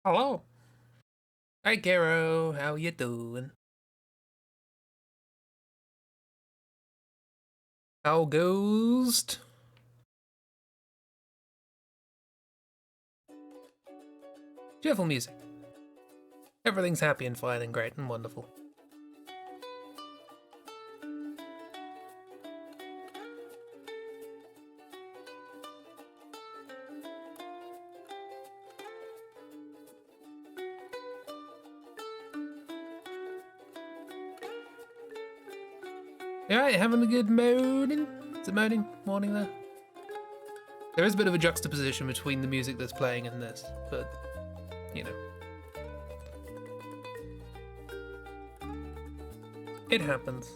Hello. Hey, Caro. How you doing? How goes? Cheerful music. Everything's happy and fine and great and wonderful. You alright, having a good morning? Is it morning there? There is a bit of a juxtaposition between the music that's playing and this, but, you know. It happens.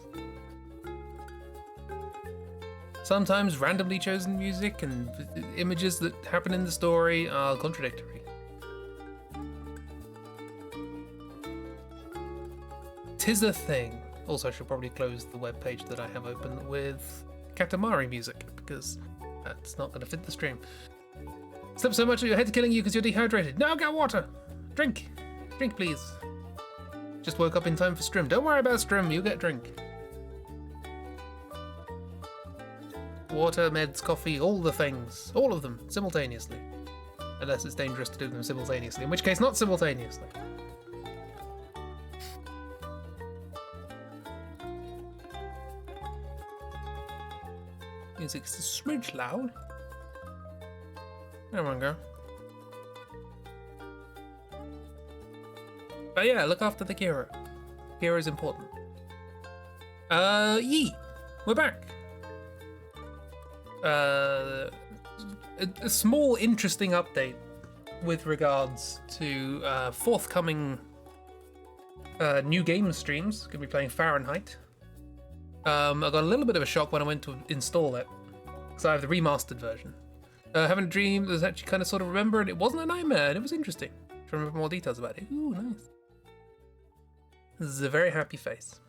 Sometimes randomly chosen music and images that happen in the story are contradictory. 'Tis a thing. Also, I should probably close the webpage that I have open with Katamari music, because that's not going to fit the stream. Slept so much that your head's killing you because you're dehydrated. No, get water! Drink! Drink, please. Just woke up in time for stream. Don't worry about stream, you get drink. Water, meds, coffee, all the things. All of them, simultaneously. Unless it's dangerous to do them simultaneously, in which case not simultaneously. Music's a smidge loud. There we go. But yeah, look after the Kira. Kira is important. We're back. A small interesting update with regards to forthcoming new game streams. Gonna be playing Fahrenheit. I got a little bit of a shock when I went to install it, because I have the remastered version. Having a dream that was actually kind of sort of remembered. It wasn't a nightmare, and it was interesting. Trying to remember more details about it. Ooh, nice. This is a very happy face.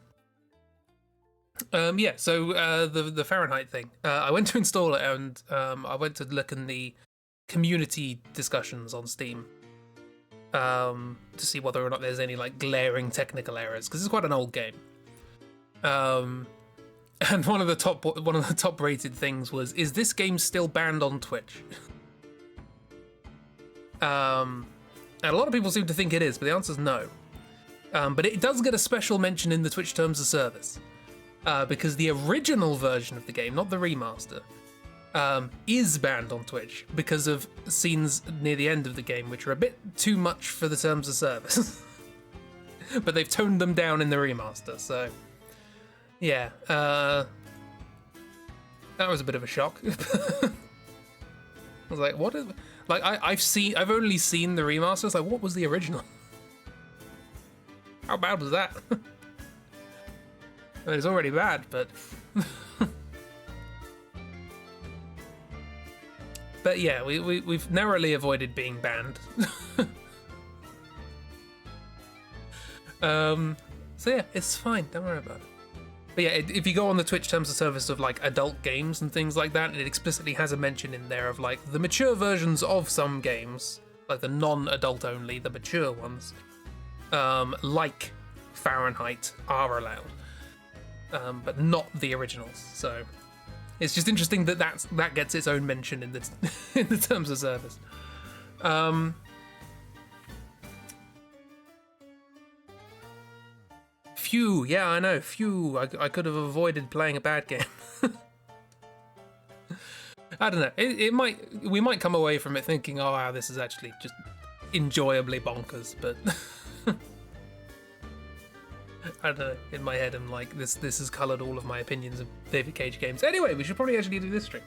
Yeah, so the Fahrenheit thing. I went to install it, and I went to look in the community discussions on Steam to see whether or not there's any like glaring technical errors, because it's quite an old game. And one of the top rated things was, is this game still banned on Twitch? And a lot of people seem to think it is, but the answer is no. But it does get a special mention in the Twitch Terms of Service, because the original version of the game, not the remaster, is banned on Twitch because of scenes near the end of the game which are a bit too much for the Terms of Service. But they've toned them down in the remaster, so... Yeah, that was a bit of a shock. I was like, what is... Like, I've only seen the remaster. It's like, what was the original? How bad was that? I mean, it's already bad, but... But yeah, we've narrowly avoided being banned. So yeah, it's fine, don't worry about it. But yeah, if you go on the Twitch Terms of Service of like adult games and things like that, it explicitly has a mention in there of like the mature versions of some games, like the non-adult only, the mature ones, like Fahrenheit, are allowed, but not the originals. So it's just interesting that that gets its own mention in the in the Terms of Service. Phew, yeah, I know. Phew, I could have avoided playing a bad game. I don't know. We might come away from it thinking, oh wow, this is actually just enjoyably bonkers. But I don't know. In my head, I'm like, this has coloured all of my opinions of David Cage games. Anyway, we should probably actually do this stream.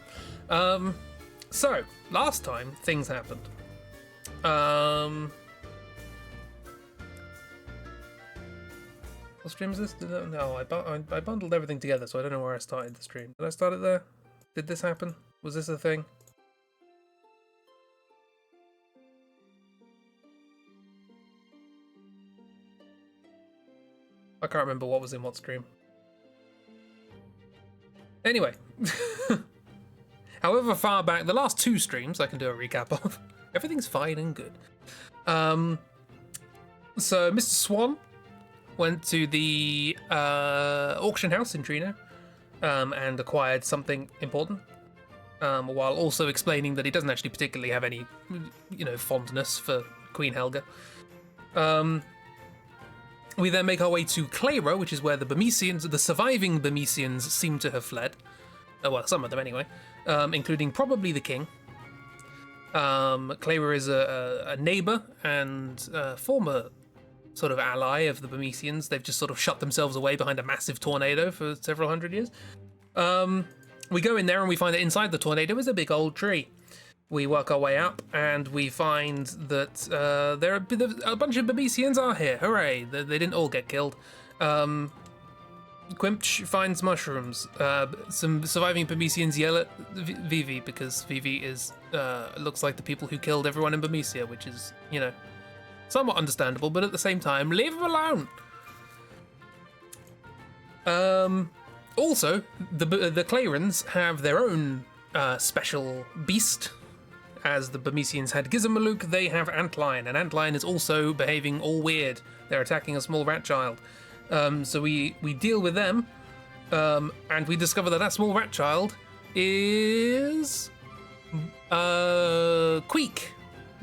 So last time things happened. What stream is this? No, I bundled everything together, so I don't know where I started the stream. Did I start it there? Did this happen? Was this a thing? I can't remember what was in what stream. Anyway. However far back, the last two streams I can do a recap of. Everything's fine and good. So Mr. Swan went to the auction house in Trino and acquired something important, while also explaining that he doesn't actually particularly have any, fondness for Queen Helga. We then make our way to Clara, which is where the surviving Bemisians seem to have fled. Well, some of them anyway, including probably the king. Clara is a neighbor and former sort of ally of the Bemisians. They've just sort of shut themselves away behind a massive tornado for several hundred years. We go in there and we find that inside the tornado is a big old tree. We work our way up and we find that there are a bunch of Bemisians are here. Hooray! They didn't all get killed. Quimpch finds mushrooms. Some surviving Bemisians yell at Vivi because Vivi looks like the people who killed everyone in Bemesia, which is, somewhat understandable, but at the same time, leave him alone. Also, the Clarans have their own special beast. As the Bemisians had Gizmaluk, they have Antlion, and Antlion is also behaving all weird. They're attacking a small rat child. So we deal with them, and we discover that small rat child is Queek,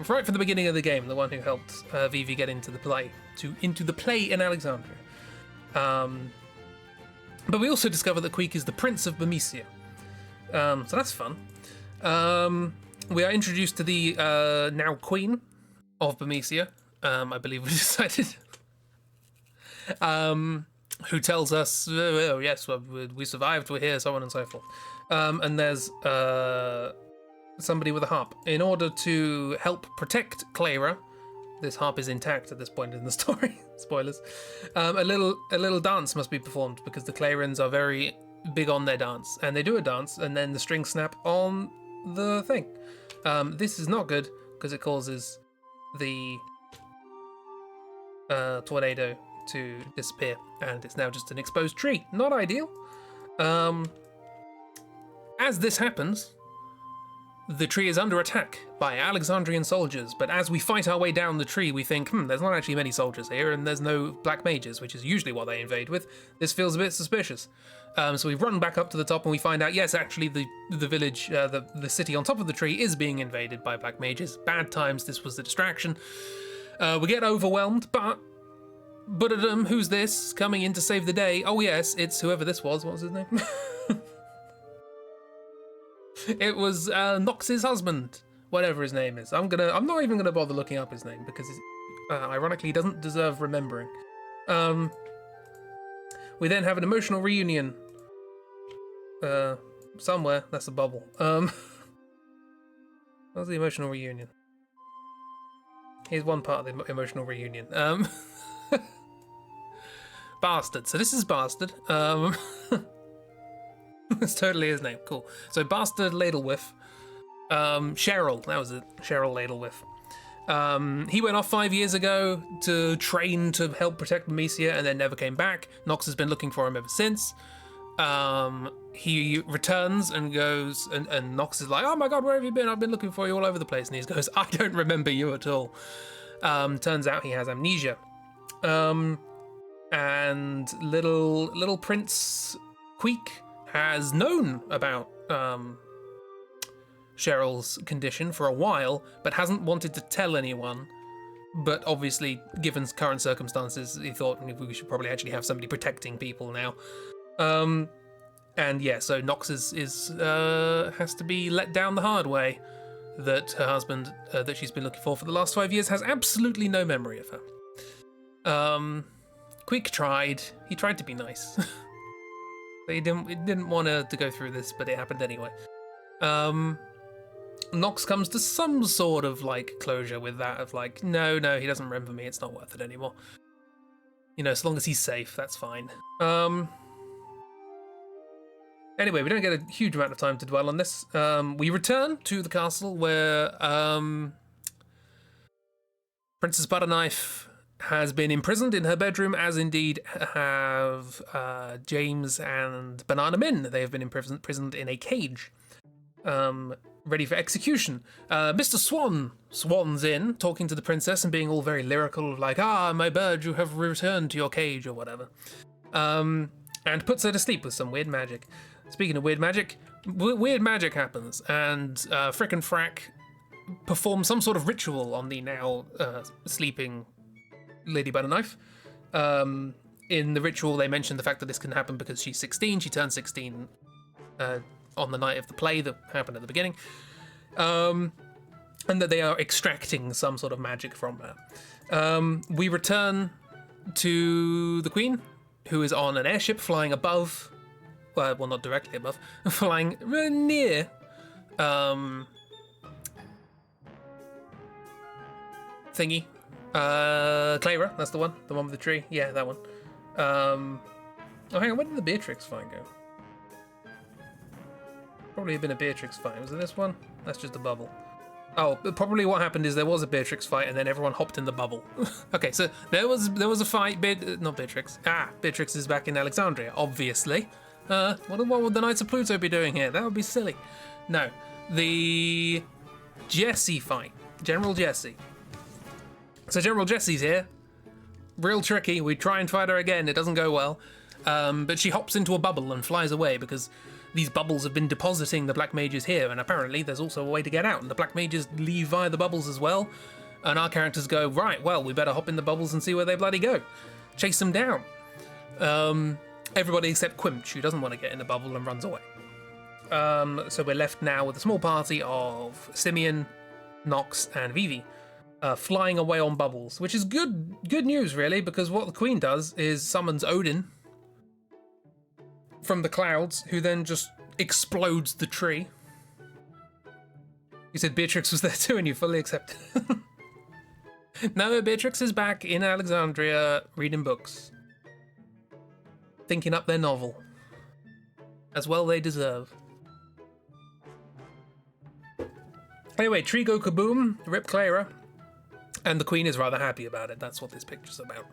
right from the beginning of the game, the one who helped Vivi get into the play in Alexandria. But we also discover that Queek is the Prince of Bemesia, so that's fun. We are introduced to the now Queen of Bemesia, I believe we decided. Who tells us, oh, yes, well, we survived, we're here, so on and so forth. And there's somebody with a harp. In order to help protect Clara, this harp is intact at this point in the story, spoilers, a little dance must be performed because the Clarans are very big on their dance. And they do a dance, and then the strings snap on the thing. This is not good because it causes the tornado to disappear, and it's now just an exposed tree. Not ideal. As this happens, the tree is under attack by Alexandrian soldiers, but as we fight our way down the tree, we think, there's not actually many soldiers here, and there's no black mages, which is usually what they invade with. This feels a bit suspicious. So we run back up to the top and we find out, yes, actually the village, the city on top of the tree is being invaded by black mages. Bad times, this was the distraction. We get overwhelmed, but who's this coming in to save the day? Oh yes, it's whoever this was. What was his name? It was Nox's husband, whatever his name is. I'm not even gonna bother looking up his name because ironically he doesn't deserve remembering. We then have an emotional reunion. Somewhere. That's a bubble. What's the emotional reunion? Here's one part of the emotional reunion. Bastard. So this is Bastard. That's totally his name. Cool. So Bastard Ladlewiff. Cheryl. That was it. Cheryl Ladlewiff. He went off 5 years ago to train to help protect Bemesia and then never came back. Nox has been looking for him ever since. He returns and goes, and Nox is like, oh my god, where have you been? I've been looking for you all over the place. And he goes, I don't remember you at all. Turns out he has amnesia. And little Prince Queek has known about Cheryl's condition for a while, but hasn't wanted to tell anyone. But obviously, given current circumstances, he thought we should probably actually have somebody protecting people now. And yeah, so Nox has to be let down the hard way that her husband, that she's been looking for the last 5 years, has absolutely no memory of her. Queek tried. He tried to be nice. But he didn't want her to go through this, but it happened anyway. Nox comes to some sort of closure with that of no, he doesn't remember me, it's not worth it anymore. As long as he's safe, that's fine. Anyway, we don't get a huge amount of time to dwell on this. We return to the castle where Princess Butterknife has been imprisoned in her bedroom, as indeed have James and Banana Min. They have been imprisoned in a cage. ready for execution. Mr. Swan's in, talking to the princess and being all very lyrical, like, "Ah, my bird, you have returned to your cage," or whatever. And puts her to sleep with some weird magic. Speaking of weird magic, weird magic happens, and Frick and Frack perform some sort of ritual on the now sleeping Lady Butterknife. In the ritual, they mention the fact that this can happen because she's 16. She turned 16 on the night of the play that happened at the beginning. And that they are extracting some sort of magic from her. We return to the Queen, who is on an airship flying above, well, not directly above, flying near thingy. Clara, that's the one with the tree. Yeah, that one. Oh, hang on, where did the Beatrix fight go? Probably have been a Beatrix fight. Was it this one? That's just a bubble. Oh, probably what happened is there was a Beatrix fight and then everyone hopped in the bubble. Okay, so there was a fight. Not Beatrix. Beatrix is back in Alexandria, obviously. What would the Knights of Pluto be doing here? That would be silly. No, the Jessie fight. General Jessie. So General Jessie's here. Real tricky. We try and fight her again. It doesn't go well. But she hops into a bubble and flies away because these bubbles have been depositing the Black Mages here, and apparently there's also a way to get out, and the Black Mages leave via the bubbles as well, and our characters go, right, well, we better hop in the bubbles and see where they bloody go. Chase them down. Everybody except Quimch, who doesn't want to get in the bubble and runs away. So we're left now with a small party of Simeon, Nox, and Vivi, flying away on bubbles, which is good news, really, because what the Queen does is summons Odin from the clouds, who then just explodes the tree. You said Beatrix was there too, and you fully accept it. No, Beatrix is back in Alexandria reading books, thinking up their novel. As well they deserve. Anyway, tree go kaboom, rip Clara, and the Queen is rather happy about it. That's what this picture's about.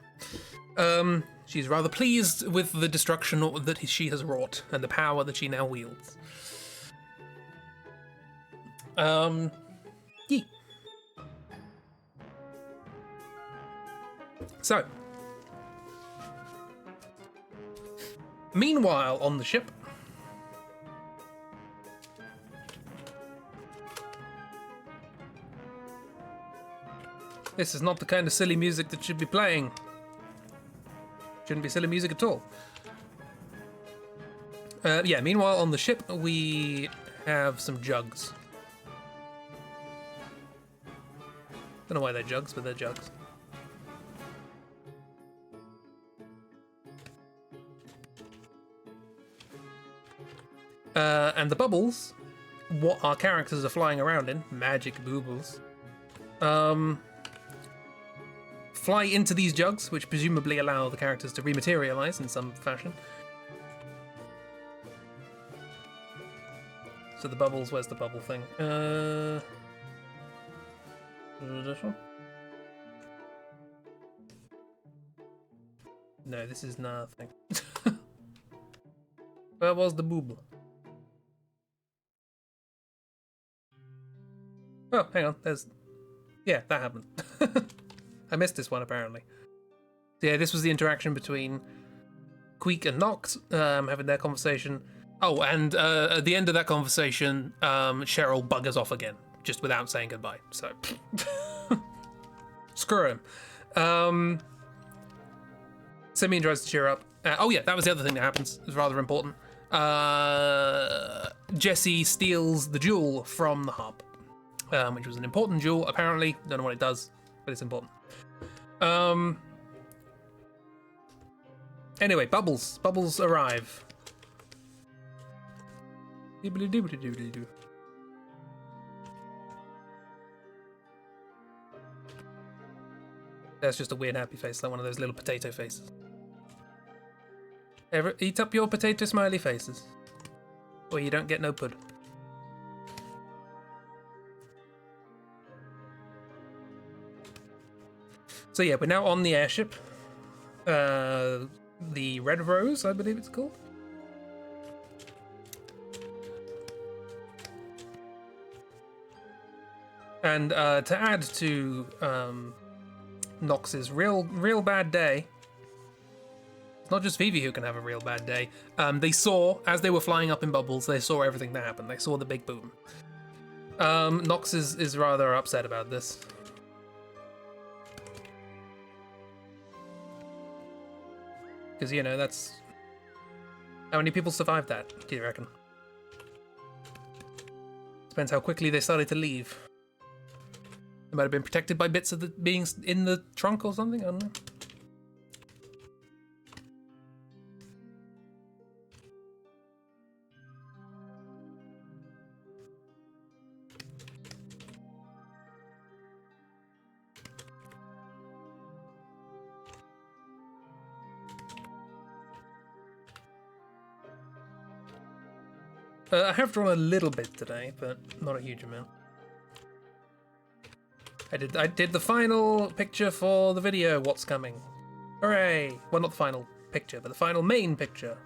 She's rather pleased with the destruction that she has wrought and the power that she now wields. Yeah. So, meanwhile on the ship, this is not the kind of silly music that should be playing. Shouldn't be silly music at all. Yeah, meanwhile on the ship we have some jugs. Don't know why they're jugs, but they're jugs. And the bubbles, what our characters are flying around in, magic boobles, fly into these jugs, which presumably allow the characters to rematerialize in some fashion. So the bubbles, where's the bubble thing? This one? No, this is nothing. Where was the booble? Oh, hang on, there's... Yeah, that happened. I missed this one, apparently. Yeah, this was the interaction between Queek and Nox, having their conversation. Oh, and at the end of that conversation, Cheryl buggers off again, just without saying goodbye. So, screw him. Simeon tries to cheer up. Oh yeah, that was the other thing that happens. It's rather important. Jessie steals the jewel from the harp, which was an important jewel, apparently. Don't know what it does, but it's important. Anyway, bubbles arrive. That's just a weird happy face, like one of those little potato faces. Ever eat up your potato smiley faces, or you don't get no pud. So yeah, we're now on the airship. The Red Rose, I believe it's called. And to add to Nox's real bad day, it's not just Vivi who can have a real bad day. They saw, as they were flying up in bubbles, they saw everything that happened. They saw the big boom. Nox is rather upset about this. Because, you know, that's... How many people survived that, do you reckon? Depends how quickly they started to leave. They might have been protected by bits of the being in the trunk or something, I don't know. I have drawn a little bit today, but not a huge amount. I did the final picture for the video, What's Coming. Hooray! Well, not the final picture, but the final main picture.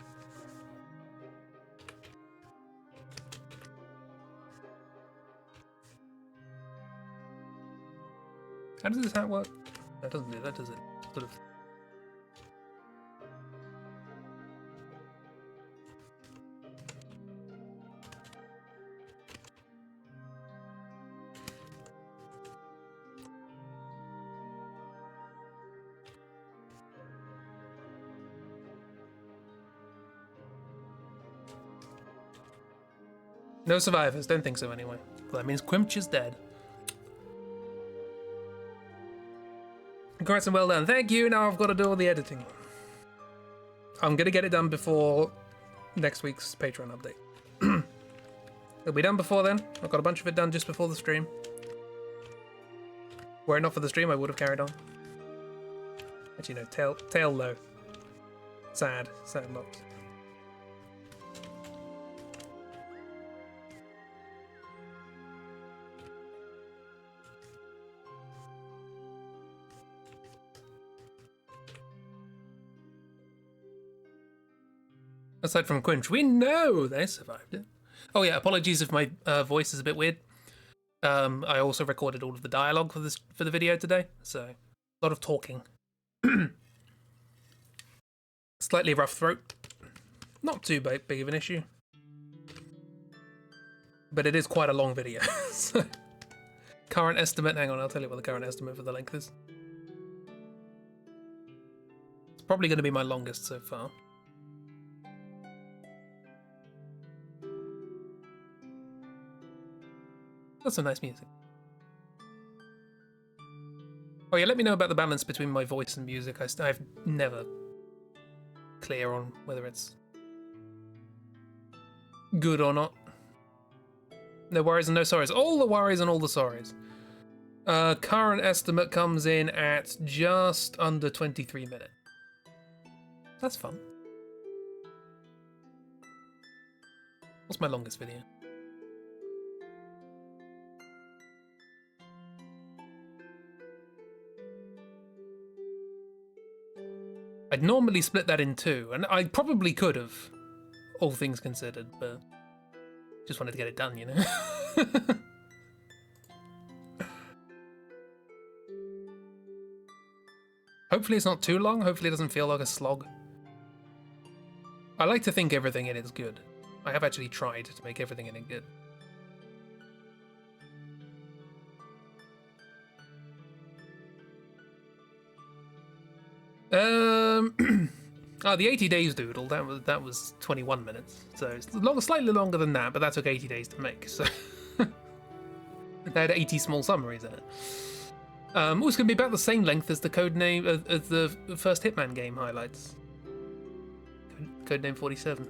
How does this hat work? That doesn't do that, does it? Sort of. No survivors, don't think so anyway. Well, that means Quimch is dead. Congrats and well done. Thank you, now I've got to do all the editing. I'm going to get it done before next week's Patreon update. It'll be done before then. I've got a bunch of it done just before the stream. Were it not for the stream, I would have carried on. Actually, no, tail low. Sad locks. Aside from Quinch, we know they survived it. Oh yeah, apologies if my voice is a bit weird. I also recorded all of the dialogue for the video today, so a lot of talking. Slightly rough throat. Not too big of an issue. But it is quite a long video. So, current estimate, hang on, I'll tell you what the current estimate for the length is. It's probably going to be my longest so far. That's some nice music. Oh yeah, let me know about the balance between my voice and music. I've never clear on whether it's good or not. No worries and no sorries. All the worries and all the sorries. Current estimate comes in at just under 23 minutes. That's fun. What's my longest video? I'd normally split that in two, and I probably could have, all things considered, but just wanted to get it done, you know? Hopefully it's not too long, hopefully it doesn't feel like a slog. I like to think everything in it is good. I have actually tried to make everything in it good. The 80 days doodle, that was 21 minutes. So it's slightly longer than that, but that took 80 days to make. So they had 80 small summaries in it. It's going to be about the same length as the codename of the first Hitman game highlights. Codename 47.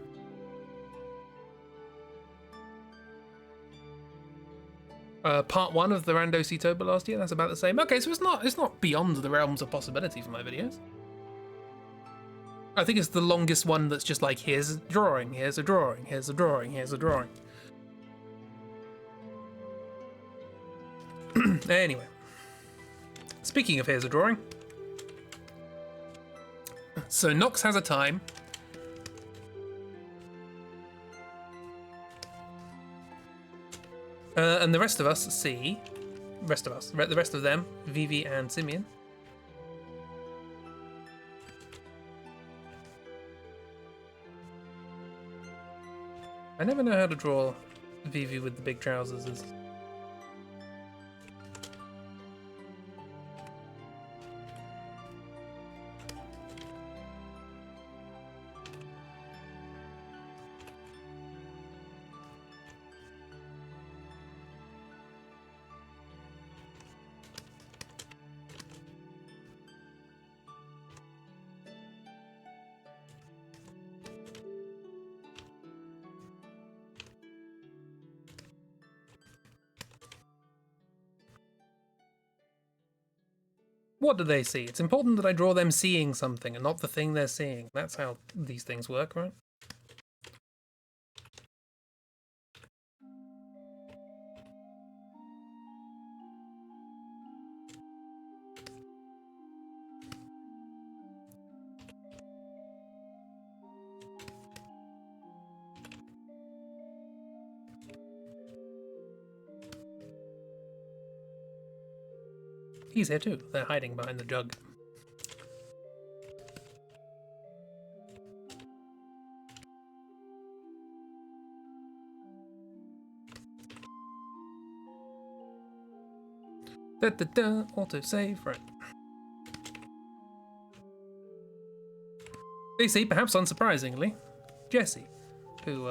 Part 1 of the Rando Ctober last year, that's about the same. Okay, so it's not beyond the realms of possibility for my videos. I think it's the longest one that's just like, here's a drawing, here's a drawing, here's a drawing, here's a drawing. Anyway. Speaking of here's a drawing. So Nox has a time. And the rest of us see rest of us, the rest of them, Vivi and Simeon. I never know how to draw Vivi with the big trousers. What do they see? It's important that I draw them seeing something and not the thing they're seeing. That's how these things work, right? He's here too. They're hiding behind the jug. Autosave, right. You see, perhaps unsurprisingly, Jessie, who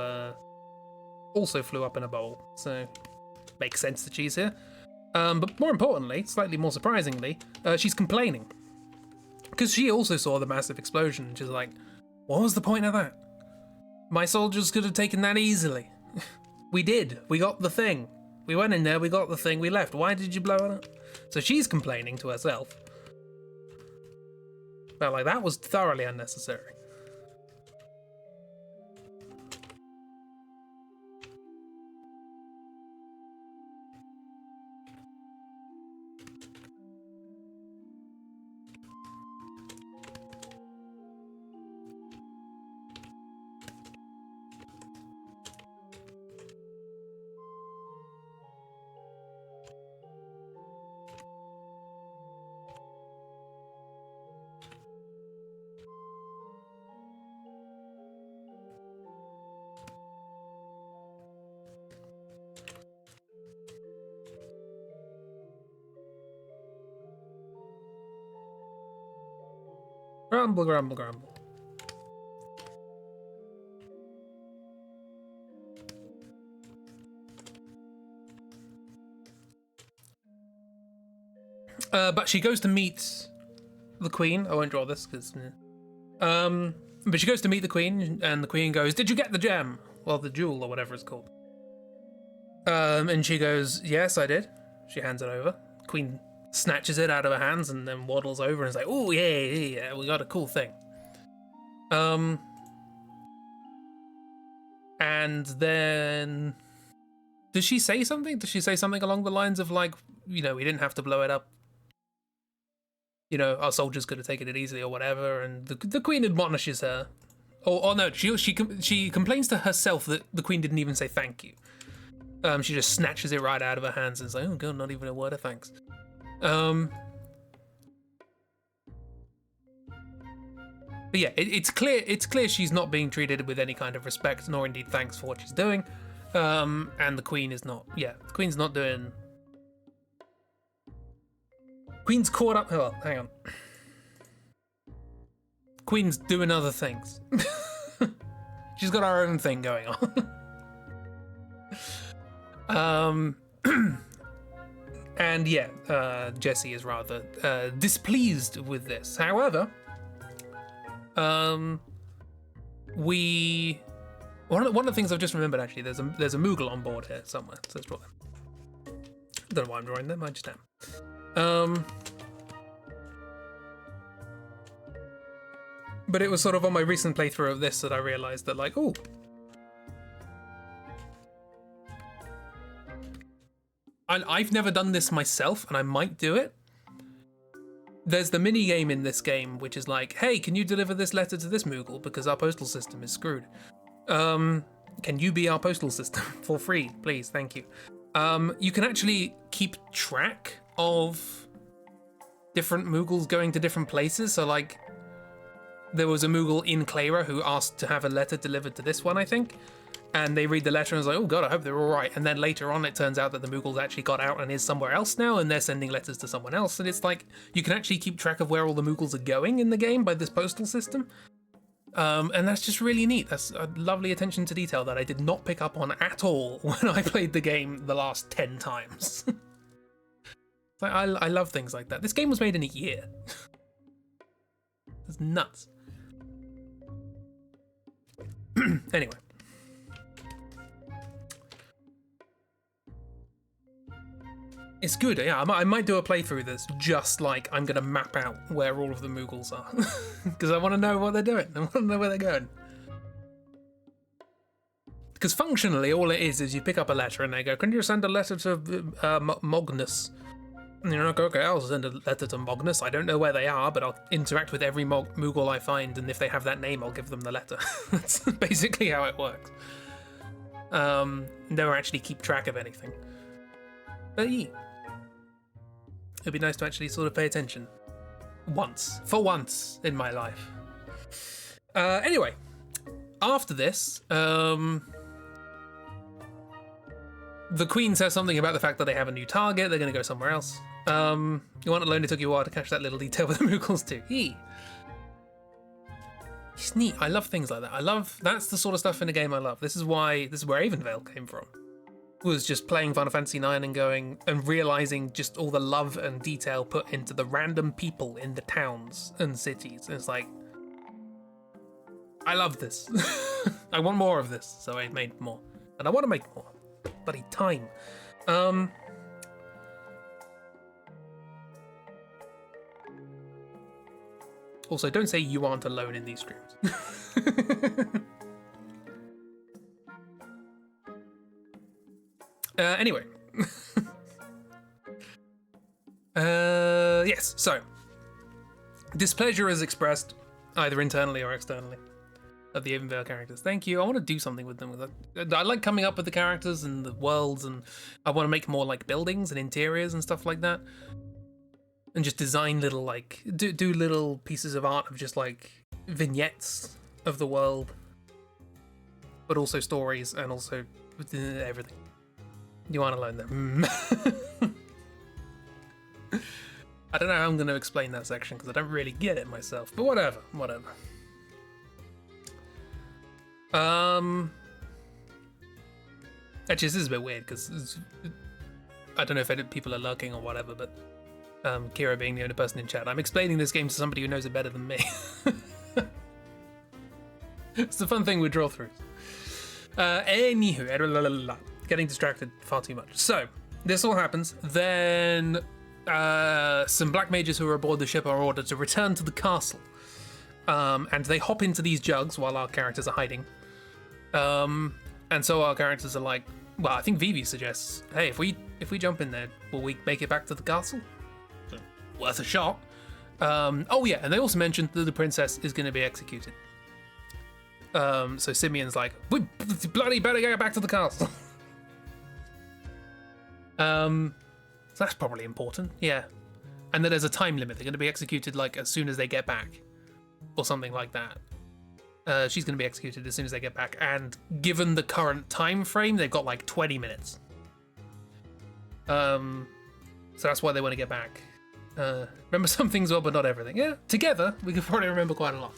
also flew up in a bowl, so makes sense that she's here. But more importantly, slightly more surprisingly, she's complaining. Because she also saw the massive explosion, and she's like, what was the point of that? My soldiers could have taken that easily. We did. We got the thing. We went in there, we got the thing, we left. Why did you blow it up? So she's complaining to herself. But like, that was thoroughly unnecessary. Grumble, grumble, grumble. But she goes to meet the queen. I won't draw this because... but she goes to meet the queen, and the queen goes, did you get the gem? Well, the jewel, or whatever it's called. And she goes, yes, I did. She hands it over. Queen snatches it out of her hands and then waddles over and is like, oh, yeah, we got a cool thing. And then... Does she say something? Does she say something along the lines of, like, you know, we didn't have to blow it up? You know, our soldiers could have taken it easily or whatever, and the queen admonishes her. Or no, she complains to herself that the queen didn't even say thank you. She just snatches it right out of her hands and is like, oh god, not even a word of thanks. But yeah, it's clear she's not being treated with any kind of respect, nor indeed thanks for what she's doing. And the queen is not. Yeah, the queen's not doing. Queen's caught up. Oh, hang on. Queen's doing other things. She's got her own thing going on. And yeah, Jessie is rather displeased with this. However, one of the things I've just remembered, actually, there's a Moogle on board here somewhere, so let's draw them. Don't know why I'm drawing them, I just am. But it was sort of on my recent playthrough of this that I realised that, like, oh, I've never done this myself, and I might do it. There's the mini game in this game, which is like, hey, can you deliver this letter to this Moogle because our postal system is screwed? Can you be our postal system for free, please? Thank you. You can actually keep track of different Moogles going to different places. So, like, there was a Moogle in Clara who asked to have a letter delivered to this one, I think. And they read the letter and was like, oh god, I hope they're all right. And then later on, it turns out that the Moogles actually got out and is somewhere else now, and they're sending letters to someone else. And it's like, you can actually keep track of where all the Moogles are going in the game by this postal system. And that's just really neat. That's a lovely attention to detail that I did not pick up on at all when I played the game the last 10 times. Like, I love things like that. This game was made in a year. It's nuts. Anyway. It's good, yeah. I might do a playthrough that's just like I'm going to map out where all of the Moogles are. Because I want to know what they're doing. I want to know where they're going. Because functionally, all it is you pick up a letter and they go, can you send a letter to Mognus? And you're like, okay, I'll send a letter to Mognus. I don't know where they are, but I'll interact with every Moogle I find, and if they have that name, I'll give them the letter. That's basically how it works. Never actually keep track of anything. But yeah. It'd be nice to actually sort of pay attention. For once in my life. Anyway, after this, the Queen says something about the fact that they have a new target, they're going to go somewhere else. You want to learn, it took you a while to catch that little detail with the Moogles too. It's neat. I love things like that. That's the sort of stuff in a game I love. This is where Avonvale came from. Was just playing Final Fantasy IX and going and realizing just all the love and detail put into the random people in the towns and cities. And it's like, I love this. I want more of this, so I made more. And I want to make more. Bloody time. Also, don't say you aren't alone in these streams. Anyway. Yes, so. Displeasure is expressed, either internally or externally, of the Avonvale characters. Thank you. I want to do something with them. I like coming up with the characters and the worlds, and I want to make more like buildings and interiors and stuff like that. And just design little, like, do little pieces of art of just, like, vignettes of the world. But also stories and also everything. You aren't alone there. I don't know how I'm going to explain that section because I don't really get it myself, but whatever. Actually, this is a bit weird because I don't know if people are lurking or whatever, but Kira being the only person in chat, I'm explaining this game to somebody who knows it better than me. It's the fun thing with Drawthroughs. Anywho, getting distracted far too much. So, this all happens. Then some black mages who are aboard the ship are ordered to return to the castle. And they hop into these jugs while our characters are hiding. And so our characters are like, well, I think Vivi suggests, hey, if we jump in there, will we make it back to the castle? Worth a shot. Oh yeah, and they also mentioned that the princess is going to be executed. So Simeon's like, we bloody better get back to the castle. So that's probably important, yeah. And then there's a time limit. They're going to be executed like as soon as they get back, or something like that. She's going to be executed as soon as they get back. And given the current time frame, they've got like 20 minutes. So that's why they want to get back. Remember some things well, but not everything. Yeah, together we could probably remember quite a lot.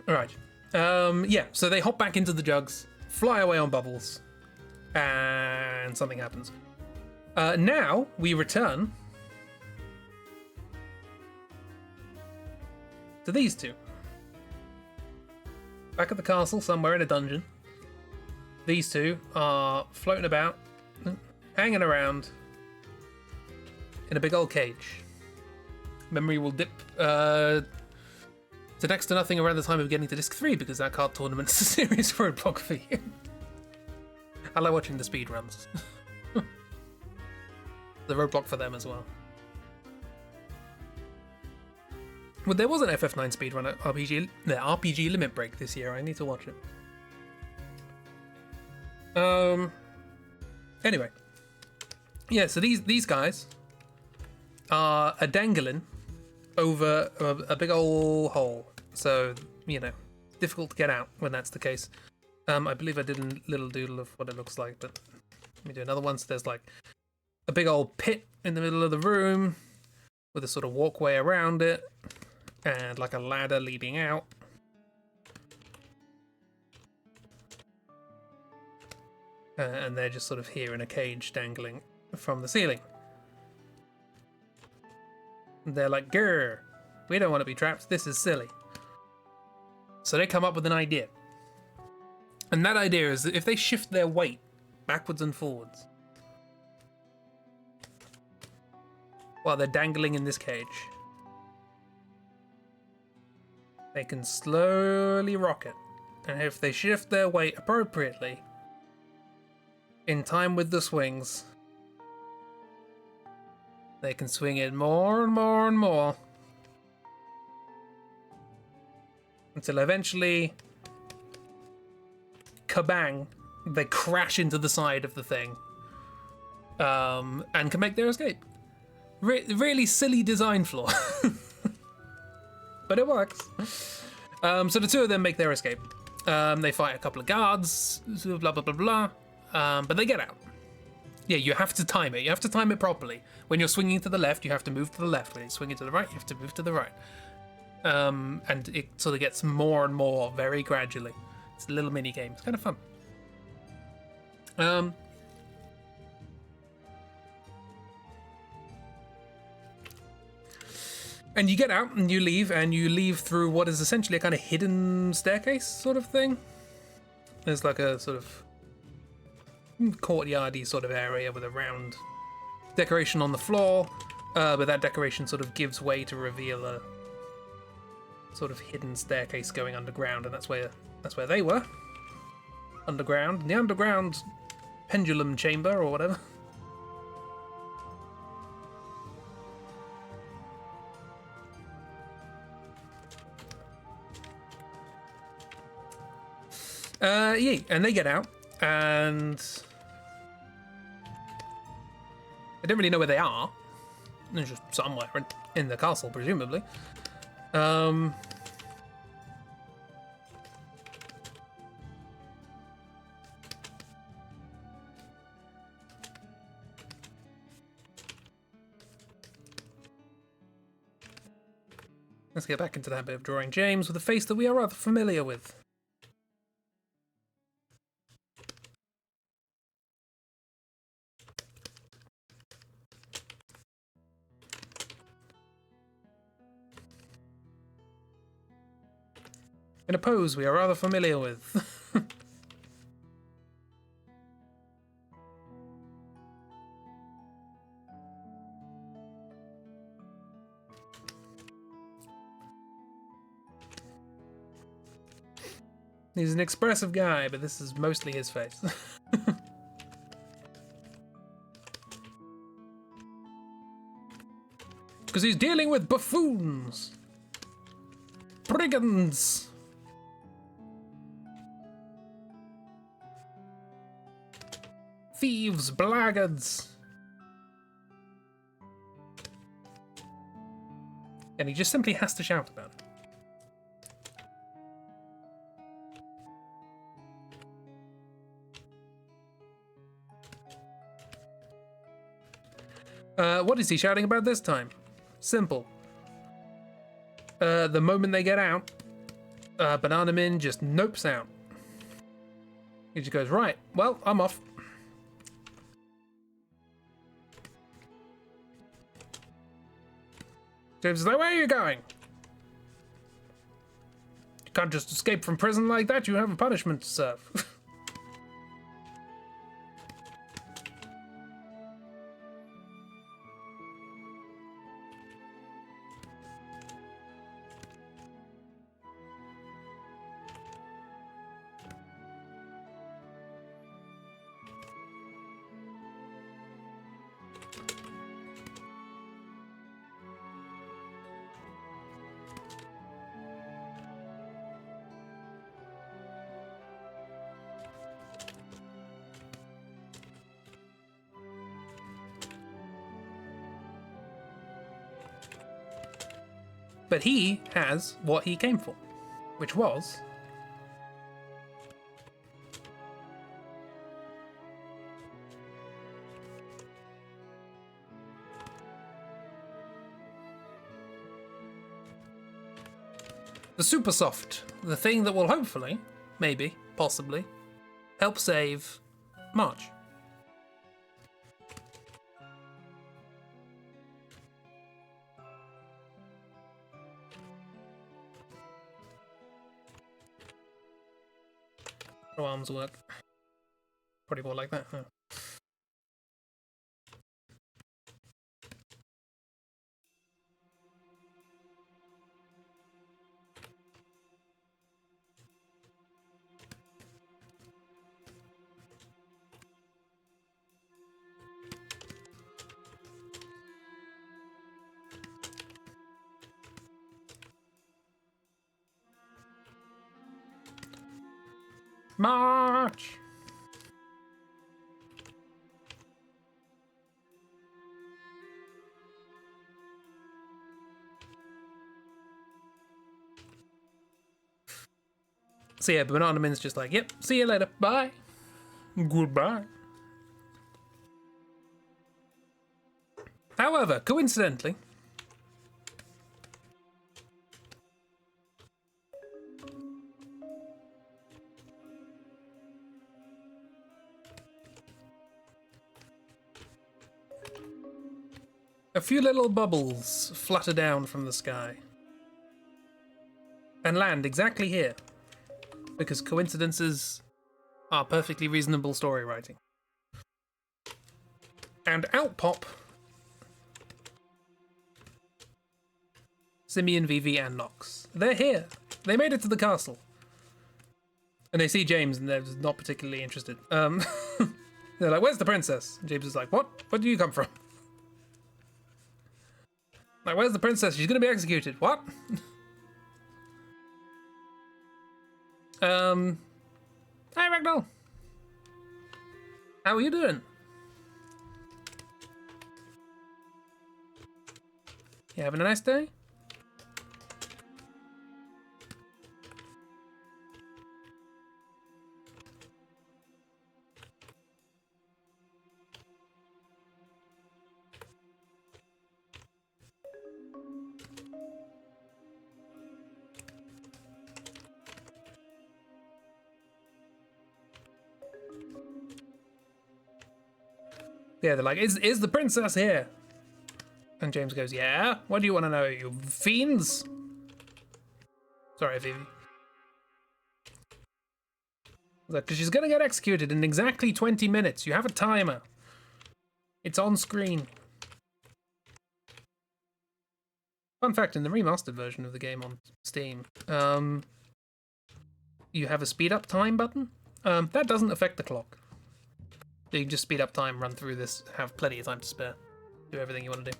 All right. Yeah. So they hop back into the jugs, fly away on bubbles, and something happens. Now we return to these two. Back at the castle, somewhere in a dungeon. These two are floating about, hanging around in a big old cage. Memory will dip to next to nothing around the time of getting to Disc 3 because that card tournament is a serious roadblock for you. I like watching the speedruns. The roadblock for them as well. Well, there was an FF9 speedrun at RPG Limit Break this year. I need to watch it. Anyway, yeah. So these guys are dangling over a big old hole. So difficult to get out when that's the case. I believe I did a little doodle of what it looks like, but let me do another one. So there's like a big old pit in the middle of the room with a sort of walkway around it and like a ladder leading out. And they're just sort of here in a cage dangling from the ceiling. And they're like, grr, we don't want to be trapped. This is silly. So they come up with an idea. And that idea is that if they shift their weight backwards and forwards while they're dangling in this cage, they can slowly rock it. And if they shift their weight appropriately, in time with the swings, they can swing it more and more and more until eventually, kabang, they crash into the side of the thing and can make their escape. Really silly design flaw. But it works. So the two of them make their escape. They fight a couple of guards, blah, blah, blah, blah. But they get out. Yeah, you have to time it. You have to time it properly. When you're swinging to the left, you have to move to the left. When you're swinging to the right, you have to move to the right. And it sort of gets more and more very gradually. It's a little mini game. It's kind of fun. And you get out and you leave through what is essentially a kind of hidden staircase sort of thing. There's like a sort of courtyardy sort of area with a round decoration on the floor, but that decoration sort of gives way to reveal a sort of hidden staircase going underground, and that's where they were. Underground, the underground pendulum chamber or whatever. Yeah, and they get out, and they don't really know where they are. They're just somewhere in the castle, presumably. Let's get back into that bit of drawing James with a face that we are rather familiar with. In a pose we are rather familiar with. He's an expressive guy, but this is mostly his face. Because he's dealing with buffoons. Brigands. Thieves, blackguards. And he just simply has to shout about it. What is he shouting about this time? Simple. The moment they get out, Banana Min just nopes out. He just goes, right, well, I'm off. James is like, where are you going? You can't just escape from prison like that. You have a punishment to serve. But he has what he came for, which was the Super Soft, the thing that will hopefully, maybe, possibly, help save March. How arms work? Probably more like that, huh? March! So yeah, Banana Man's just like, yep, see you later, bye. Goodbye. However, coincidentally, a few little bubbles flutter down from the sky and land exactly here, because coincidences are perfectly reasonable story writing. And out pop Simeon, Vivi, and Nox. They're here. They made it to the castle. And they see James, and they're not particularly interested. They're like, where's the princess? And James is like, what? Where do you come from? Like, where's the princess? She's gonna be executed. What? Hi, Ragdoll. How are you doing? You having a nice day? Yeah, they're like, is the princess here? And James goes, yeah? What do you want to know, you fiends? Sorry, Vivi. Because she's going to get executed in exactly 20 minutes. You have a timer. It's on screen. Fun fact, in the remastered version of the game on Steam, you have a speed up time button. That doesn't affect the clock. You can just speed up time, run through this, have plenty of time to spare. Do everything you want to do.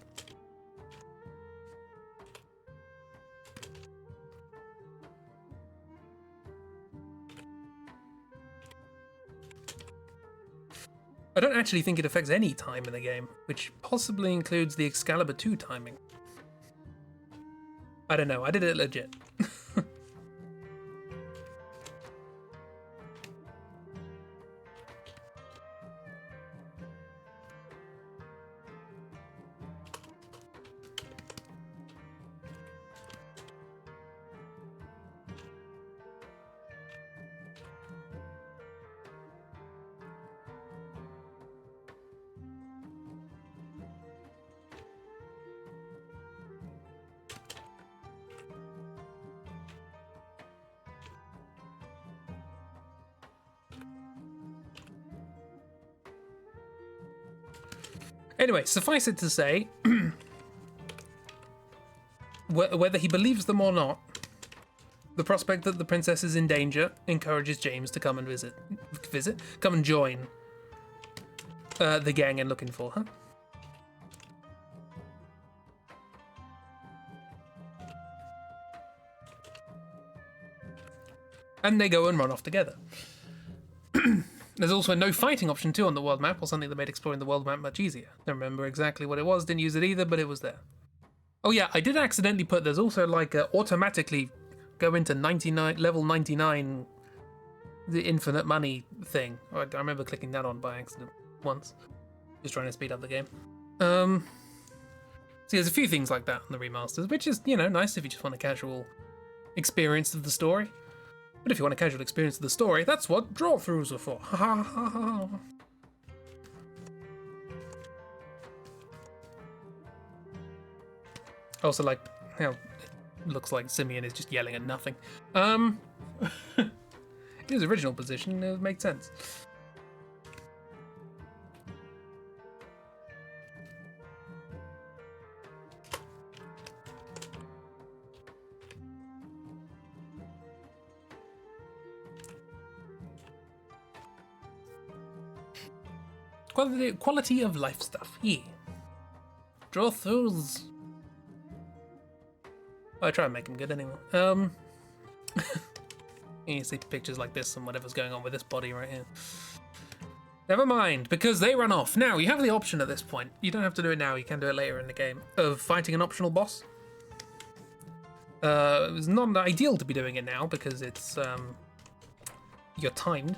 I don't actually think it affects any time in the game, which possibly includes the Excalibur 2 timing. I don't know, I did it legit. Anyway, suffice it to say, whether he believes them or not, the prospect that the princess is in danger encourages James to come and come and join the gang in looking for her. And they go and run off together. There's also a no fighting option too on the world map, or something that made exploring the world map much easier. Don't remember exactly what it was, didn't use it either, but it was there. Oh yeah, I did accidentally put, there's also like a automatically go into 99, level 99, the infinite money thing. I remember clicking that on by accident once. Just trying to speed up the game. So there's a few things like that on the remasters, which is, you know, nice if you just want a casual experience of the story. But if you want a casual experience of the story, that's what draw-throughs are for. Ha ha ha ha. Also, like, how it looks like Simeon is just yelling at nothing. His original position, it makes sense. Quality of life stuff. Yeah. Draw-throughs. I try and make them good anyway. You see pictures like this and whatever's going on with this body right here. Never mind, because they run off. Now, you have the option at this point. You don't have to do it now, you can do it later in the game, of fighting an optional boss. It's not ideal to be doing it now because it's, you're timed.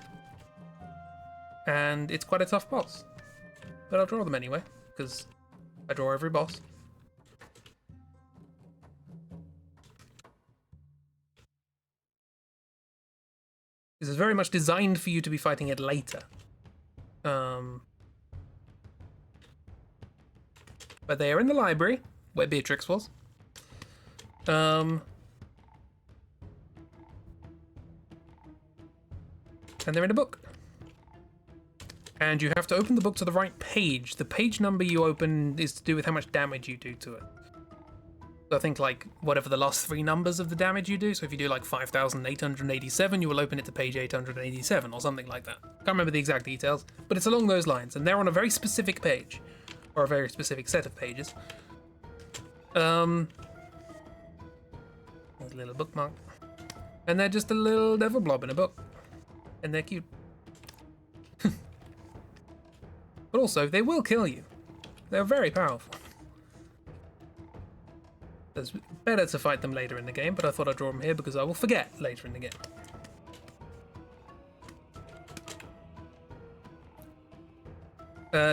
And it's quite a tough boss. But I'll draw them anyway, because I draw every boss. This is very much designed for you to be fighting it later. But they are in the library, where Beatrix was. And they're in a book. And you have to open the book to the right page. The page number you open is to do with how much damage you do to it. So I think like whatever the last 3 numbers of the damage you do. So if you do like 5,887, you will open it to page 887 or something like that. Can't remember the exact details, but it's along those lines. And they're on a very specific page, or a very specific set of pages. There's a little bookmark. And they're just a little devil blob in a book. And they're cute. But also, they will kill you. They're very powerful. It's better to fight them later in the game, but I thought I'd draw them here because I will forget later in the game.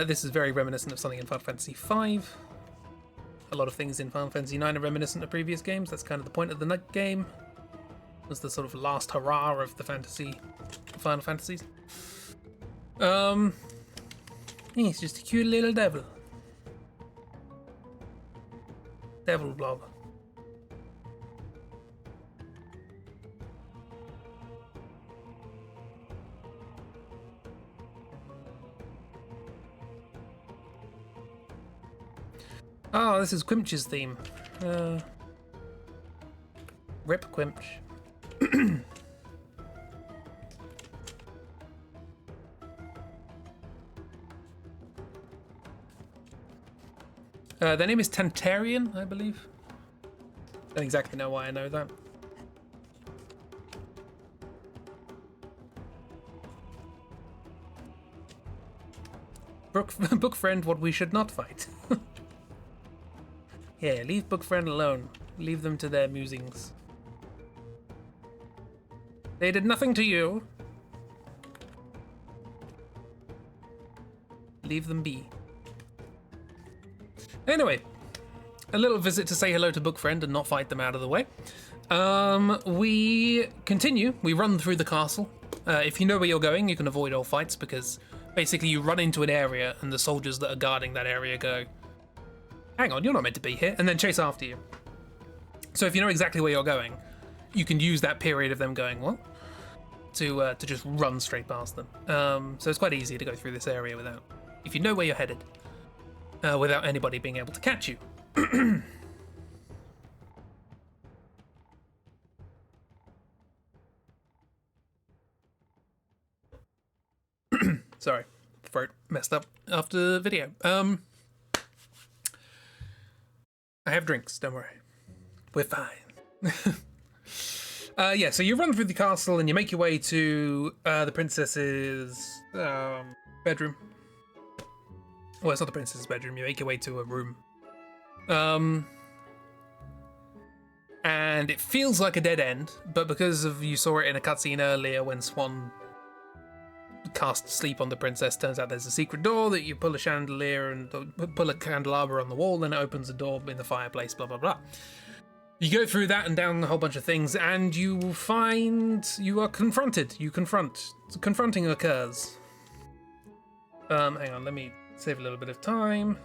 This is very reminiscent of something in Final Fantasy V. A lot of things in Final Fantasy IX are reminiscent of previous games. That's kind of the point of the game. It was the sort of last hurrah of the Final Fantasies. He's just a cute little devil. Devil blob. Oh, this is Quimch's theme. Rip Quimch. Their name is Tantarian, I believe. Don't exactly know why I know that. Book friend, what we should not fight. Yeah, leave book friend alone. Leave them to their musings. They did nothing to you. Leave them be. Anyway, a little visit to say hello to book friend and not fight them out of the way. We continue. We run through the castle. If you know where you're going, you can avoid all fights because basically you run into an area and the soldiers that are guarding that area go, hang on, you're not meant to be here, and then chase after you. So if you know exactly where you're going, you can use that period of them going, what? To just run straight past them. So it's quite easy to go through this area without, if you know where you're headed, without anybody being able to catch you. Sorry, throat messed up after the video. I have drinks, don't worry. We're fine. Yeah, so you run through the castle and you make your way to the princess's bedroom. Well, it's not the princess's bedroom, you make your way to a room. And it feels like a dead end, but because of you saw it in a cutscene earlier when Swan cast sleep on the princess, turns out there's a secret door that you pull a chandelier and pull a candelabra on the wall, and it opens a door in the fireplace, blah blah blah. You go through that and down a whole bunch of things, and you find you are confronted. Confronting occurs. Hang on, let me save a little bit of time.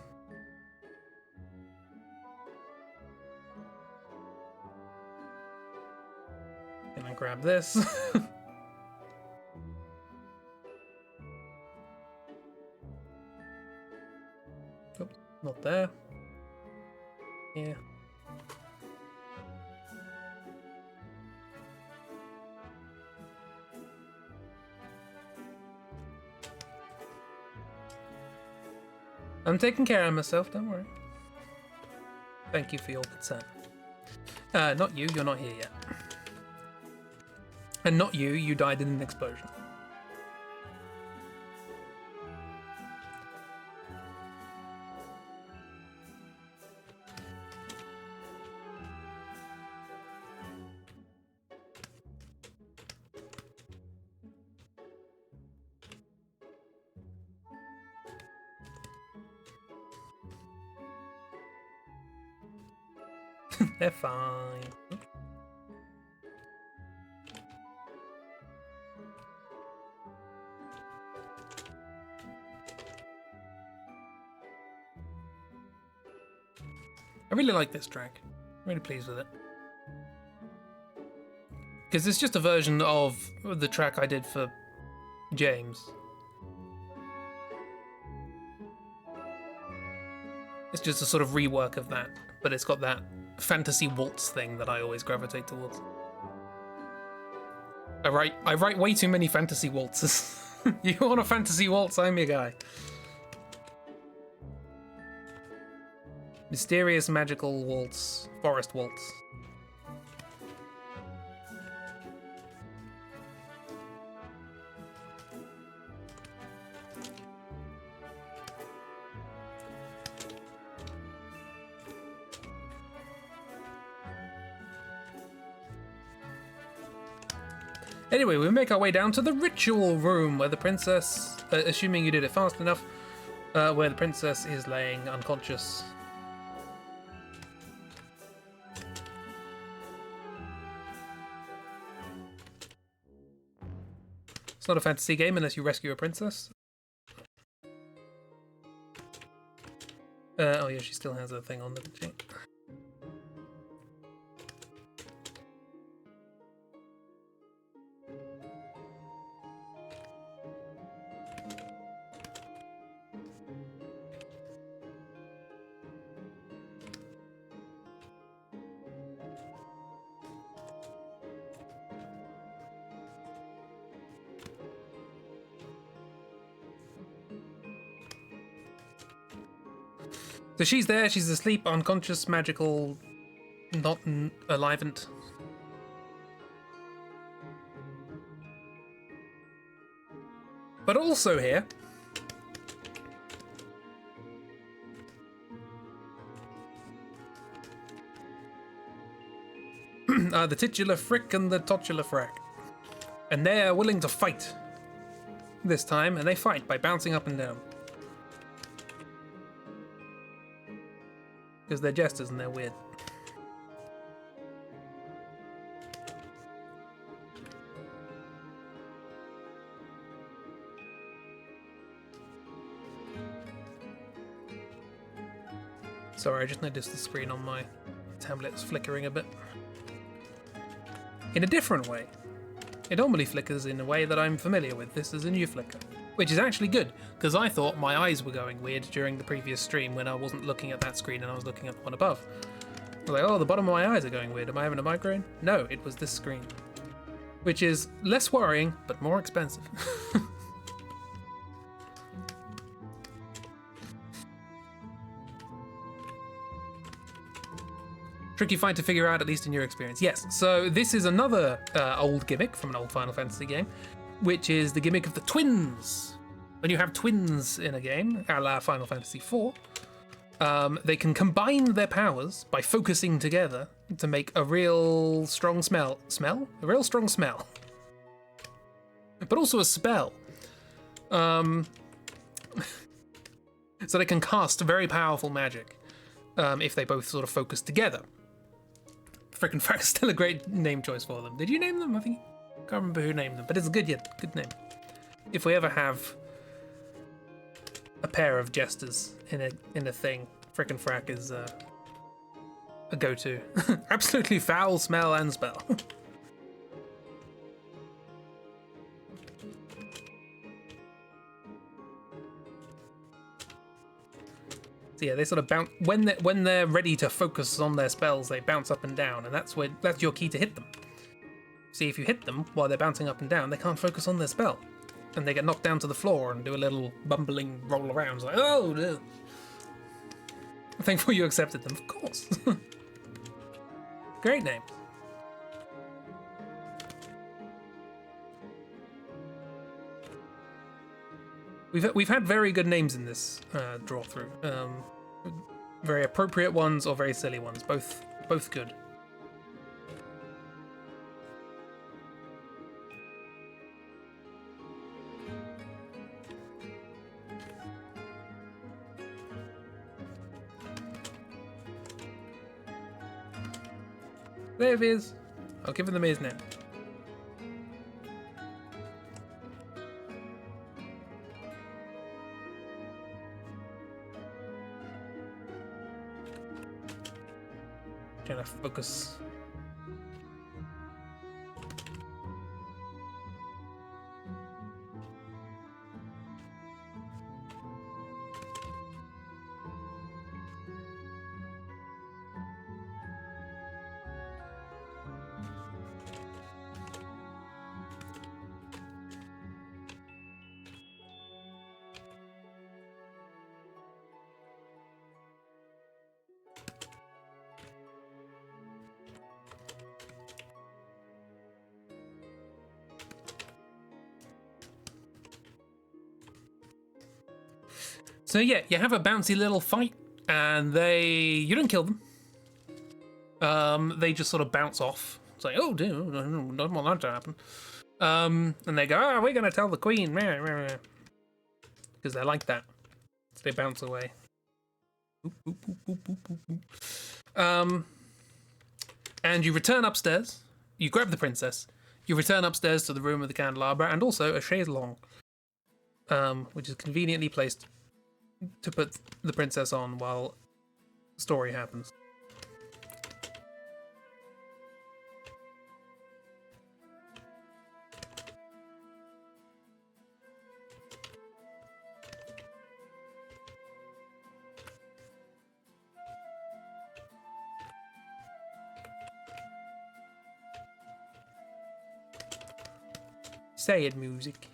And I grab this. Oops, not there. Yeah. I'm taking care of myself, don't worry. Thank you for your consent. Not you, you're not here yet. And not you, you died in an explosion. They're fine. I really like this track. I'm really pleased with it. Because it's just a version of the track I did for James. It's just a sort of rework of that, but it's got that fantasy waltz thing that I always gravitate towards. I write way too many fantasy waltzes. You want a fantasy waltz? I'm your guy. Mysterious magical waltz, forest waltz. Anyway, we make our way down to the ritual room where the princess, assuming you did it fast enough, where the princess is laying unconscious. It's not a fantasy game unless you rescue a princess. Oh yeah, she still has a thing on, doesn't she? So she's there, she's asleep, unconscious, magical, not aliven't. But also here, the titular frick and the totular frack. And they're willing to fight this time, and they fight by bouncing up and down. Because they're jesters and they're weird. Sorry, I just noticed the screen on my tablet's flickering a bit. In a different way. It normally flickers in a way that I'm familiar with. This is a new flicker. Which is actually good, because I thought my eyes were going weird during the previous stream when I wasn't looking at that screen and I was looking at the one above. I was like, oh, the bottom of my eyes are going weird. Am I having a migraine? No, it was this screen. Which is less worrying, but more expensive. Tricky fight to figure out, at least in your experience. Yes, so this is another old gimmick from an old Final Fantasy game, which is the gimmick of the twins. When you have twins in a game, a la Final Fantasy IV, they can combine their powers by focusing together to make a real strong smell. A real strong smell. But also a spell. So they can cast very powerful magic if they both sort of focus together. Frickin' Frack is still a great name choice for them. Did you name them? I can't remember who named them, but it's a good name. If we ever have a pair of jesters in a thing, Frickin' Frack is a go-to. Absolutely foul smell and spell. So yeah, they sort of bounce when they're ready to focus on their spells. They bounce up and down, and that's your key to hit them. See, if you hit them while they're bouncing up and down, they can't focus on their spell, and they get knocked down to the floor and do a little bumbling roll around. It's like, oh, no. Thankful you accepted them, of course. Great name. We've had very good names in this draw through. Very appropriate ones or very silly ones. Both good. There it is. I'll give him the maze now. Trying to focus. So yeah, you have a bouncy little fight, and you don't kill them. They just sort of bounce off. It's like, oh, dude, don't want that to happen. And they go, oh, we're gonna tell the queen, because they're like that. So they bounce away. And you return upstairs. You grab the princess. You return upstairs to the room with the candelabra, and also a chaise longue, which is conveniently placed to put the princess on while story happens. Say it, music.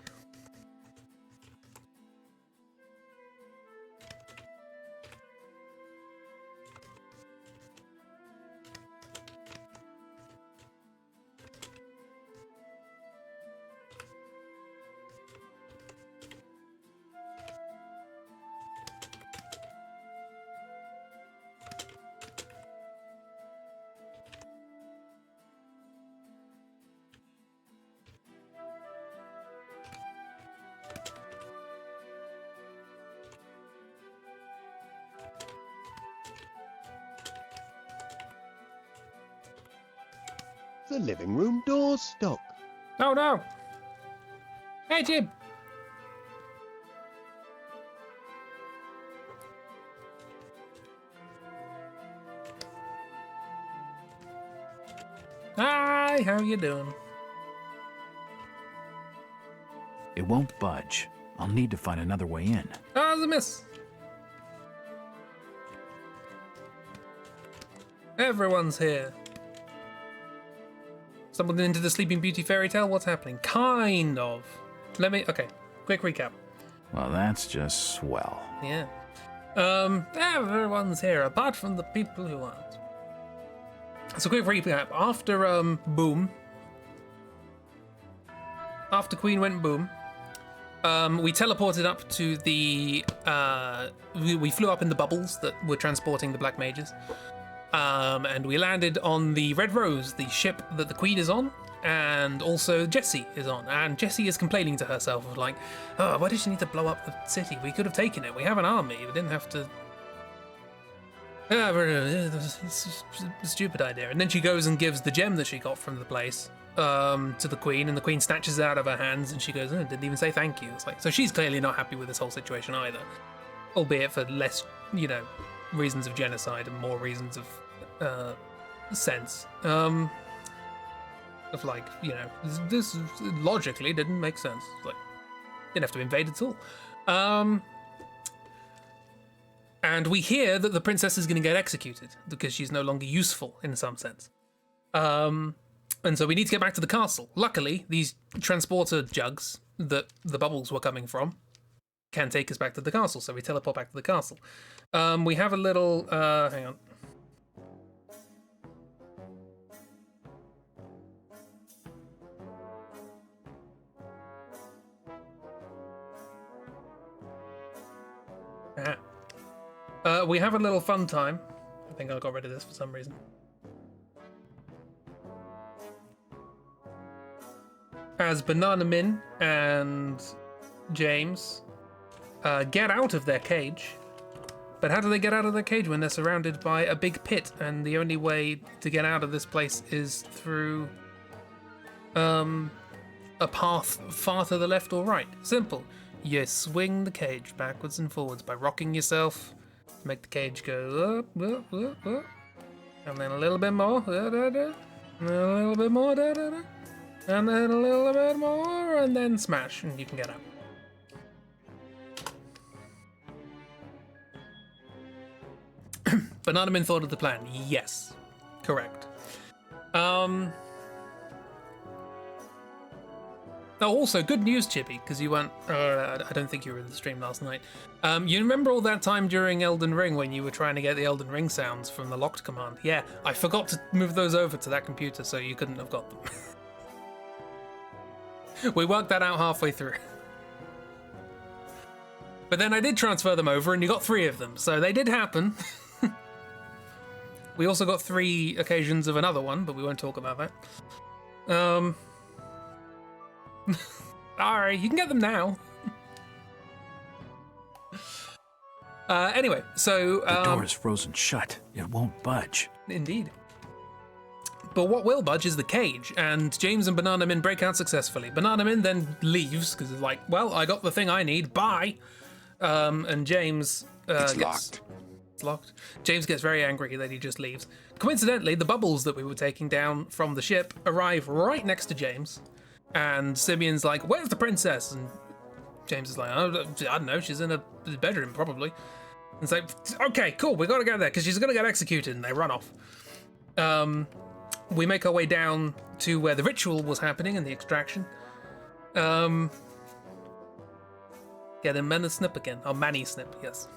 The living room door's stuck. Oh no! Hey, Jim! Hi, how you doing? It won't budge. I'll need to find another way in. Oh, it's a miss! Everyone's here. Stumbled into the Sleeping Beauty fairy tale? What's happening? Kind of. Okay, quick recap. Well, that's just swell. Yeah. Everyone's here, apart from the people who aren't. So quick recap. After Queen went boom, We teleported up to the. We flew up in the bubbles that were transporting the Black Mages. And we landed on the Red Rose, the ship that the Queen is on, and also Jessie is on. And Jessie is complaining to herself of like, oh, why did she need to blow up the city? We could have taken it. We have an army. We didn't have to. It's a stupid idea. And then she goes and gives the gem that she got from the place to the Queen, and the Queen snatches it out of her hands, and she goes, oh, didn't even say thank you. It's like, so she's clearly not happy with this whole situation either, albeit for less, reasons of genocide and more reasons of sense. Of like, this logically didn't make sense. Like, didn't have to invade at all. And we hear that the princess is going to get executed because she's no longer useful in some sense. And so we need to get back to the castle. Luckily, these transporter jugs that the bubbles were coming from can take us back to the castle, so we teleport back to the castle. We have a little... hang on. We have a little fun time. I think I got rid of this for some reason. As Banana Min and James get out of their cage. But how do they get out of their cage when they're surrounded by a big pit, and the only way to get out of this place is through a path far to the left or right? Simple. You swing the cage backwards and forwards by rocking yourself. Make the cage go up, up, up, up. And then a little bit more. Da, da, da. And then a little bit more. Da, da, da. And then a little bit more. And then smash. And you can get out. Banana Man thought of the plan. Yes. Correct. Oh, also, good news, Chippy, because you weren't... I don't think you were in the stream last night. You remember all that time during Elden Ring when you were trying to get the Elden Ring sounds from the locked command? Yeah, I forgot to move those over to that computer, so you couldn't have got them. We worked that out halfway through. But then I did transfer them over, and you got 3 of them, so they did happen. We also got 3 occasions of another one, but we won't talk about that. Alright, you can get them now. Anyway, so... the door is frozen shut. It won't budge. Indeed. But what will budge is the cage, and James and Banana Man break out successfully. Banana Man then leaves, because it's like, well, I got the thing I need, bye! And James... It's locked. It's locked. James gets very angry that he just leaves. Coincidentally, the bubbles that we were taking down from the ship arrive right next to James. And Simeon's like, where's the princess? And James is like, oh, I don't know, she's in a bedroom, probably. And it's like, okay, cool, we gotta go there, because she's gonna get executed, and they run off. We make our way down to where the ritual was happening and the extraction. Getting Manny Snip again. Oh, Manny Snip, yes.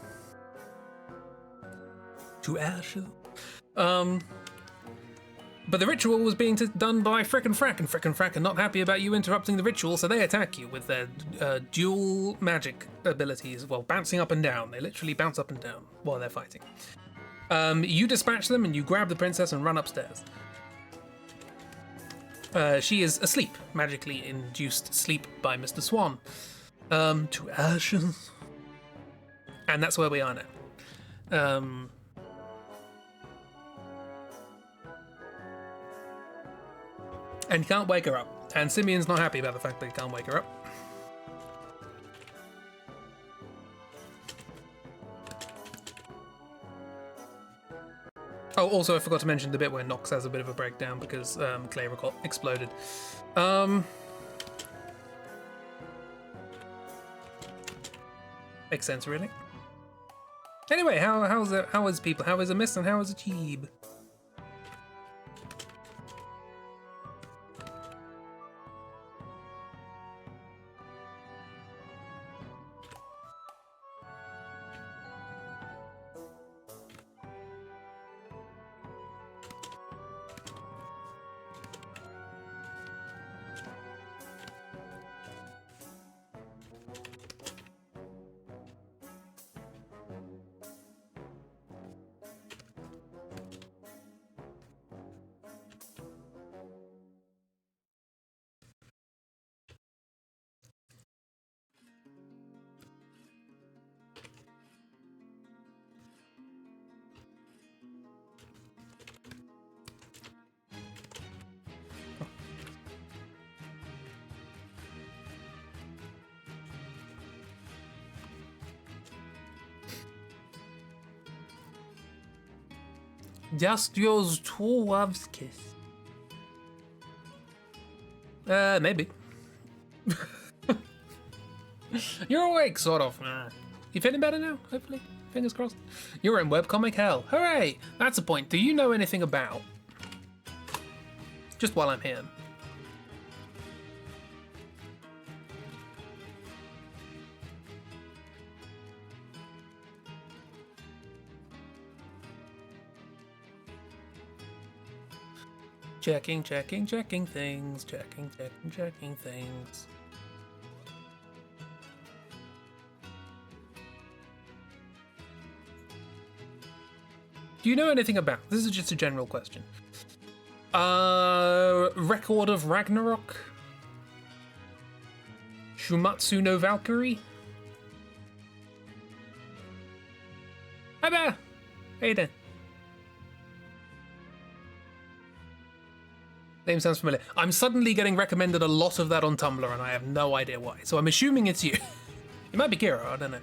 To ashes. But the ritual was being done by Frickin' Frack, and Frickin' Frack are not happy about you interrupting the ritual, so they attack you with their dual magic abilities, well, bouncing up and down. They literally bounce up and down while they're fighting. You dispatch them, and you grab the princess and run upstairs. She is asleep, magically induced sleep by Mr. Swan. To ashes. And that's where we are now. And you can't wake her up. And Simeon's not happy about the fact that you can't wake her up. Oh, also I forgot to mention the bit where Nox has a bit of a breakdown because Clay exploded. Makes sense, really. Anyway, how is people? How is a miss and how is a cheeb? Just yours two loves kiss. Maybe. You're awake, sort of. You feeling better now, hopefully? Fingers crossed. You're in webcomic hell. Hooray! That's a point. Do you know anything about? Just while I'm here. Checking things. Checking things. Do you know anything about? This is just a general question. Record of Ragnarok? Shumatsu no Valkyrie? Hi there! How you doing? Name sounds familiar. I'm suddenly getting recommended a lot of that on Tumblr and I have no idea why. So I'm assuming it's you. It might be Kira, I don't know.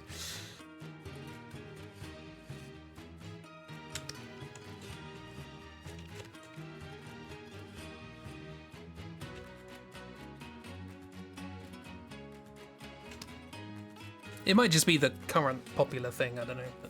It might just be the current popular thing, I don't know. But...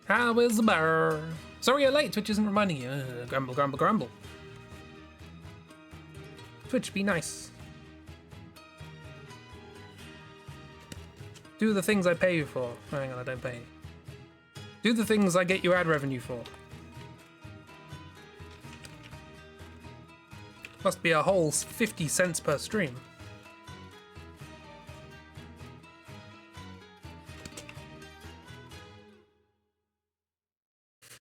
How is the bar? Sorry you're late, Twitch isn't reminding you. Grumble, grumble, grumble. Twitch, be nice. Do the things I pay you for. Oh, hang on, I don't pay you. Do the things I get you ad revenue for. Must be a whole 50 cents per stream.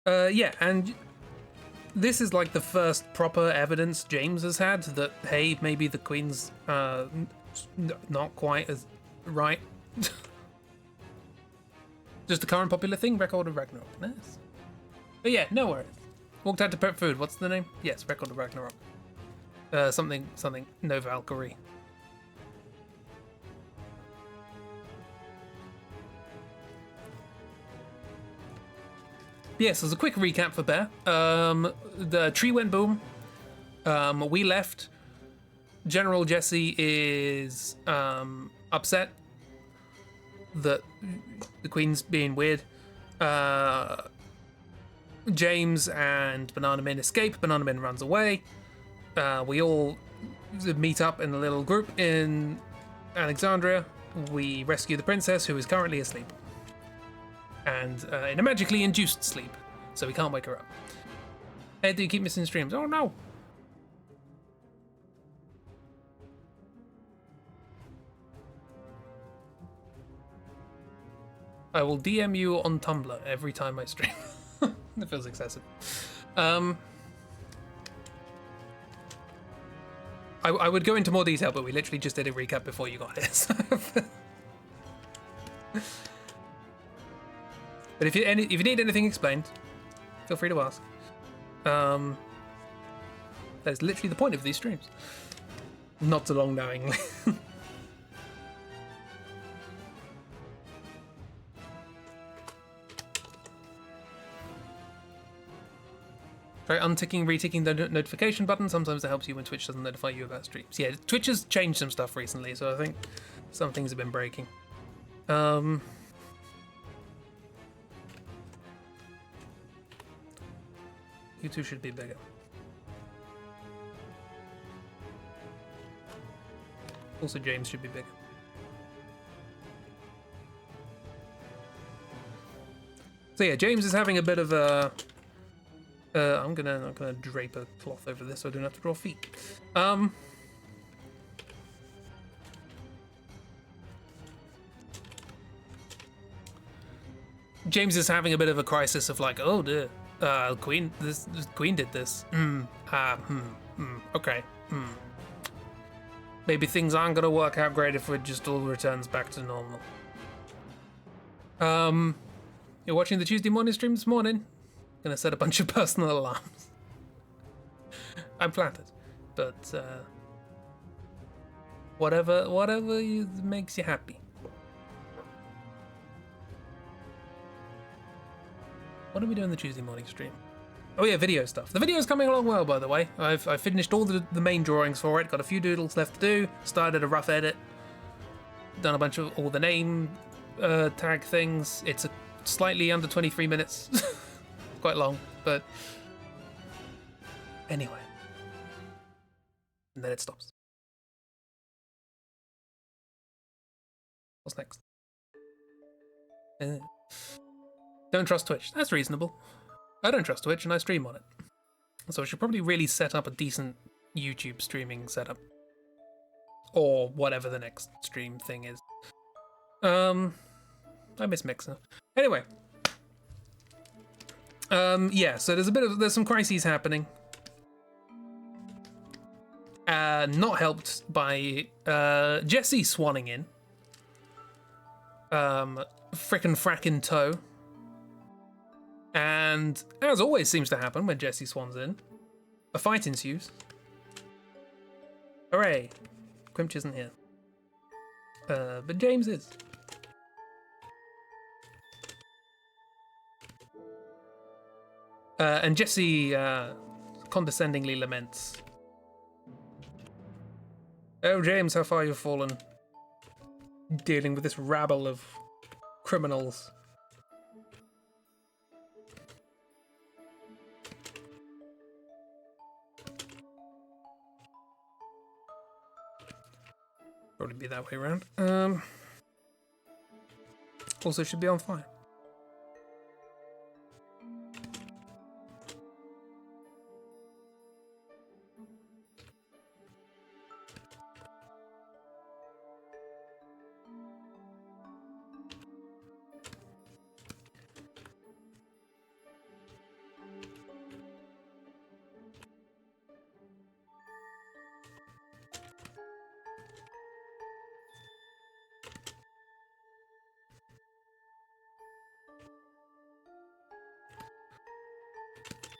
Yeah, and this is like the first proper evidence James has had that, hey, maybe the Queen's not quite as right. Just the current popular thing, Record of Ragnarok. Nice. But yeah, no worries. Walked out to prep food. What's the name? Yes, Record of Ragnarok. Something, no Valkyrie. Yes, as a quick recap for Bear. The tree went boom. We left. General Jesse is upset that the Queen's being weird. James and Banana Man escape. Banana Man runs away. We all meet up in a little group in Alexandria. We rescue the princess, who is currently asleep. And in a magically induced sleep, so we can't wake her up. Hey, do you keep missing streams? Oh no! I will DM you on Tumblr every time I stream. It feels excessive. I would go into more detail, but we literally just did a recap before you got here. So. But if you need anything explained, feel free to ask. That is literally the point of these streams. Not so long knowingly. Try unticking, reticking the notification button. Sometimes it helps you when Twitch doesn't notify you about streams. Yeah, Twitch has changed some stuff recently, so I think some things have been breaking. You two should be bigger. Also, James should be bigger. So yeah, James is having a bit of a. I'm gonna drape a cloth over this so I don't have to draw feet. James is having a bit of a crisis of like, oh dear. Queen, this Queen did this. Okay. Maybe things aren't gonna work out great if it just all returns back to normal. You're watching the Tuesday morning stream this morning. Gonna set a bunch of personal alarms. I'm flattered, but whatever makes you happy. What do we do in the Tuesday morning stream? Oh yeah, video stuff. The video's coming along well, by the way. I've finished all the main drawings for it. Got a few doodles left to do. Started a rough edit. Done a bunch of all the name tag things. It's slightly under 23 minutes. Quite long, but anyway. And then it stops. What's next? Don't trust Twitch. That's reasonable. I don't trust Twitch and I stream on it. So I should probably really set up a decent YouTube streaming setup. Or whatever the next stream thing is. I miss Mixer. Anyway. Yeah, so there's some crises happening. Not helped by Jesse swanning in. Frickin' frackin' toe. And as always seems to happen when Jesse swans in, a fight ensues. Hooray! Quimch isn't here. But James is. And Jesse condescendingly laments. Oh, James, how far you've fallen. Dealing with this rabble of criminals. Probably be that way around. Also should be on fire.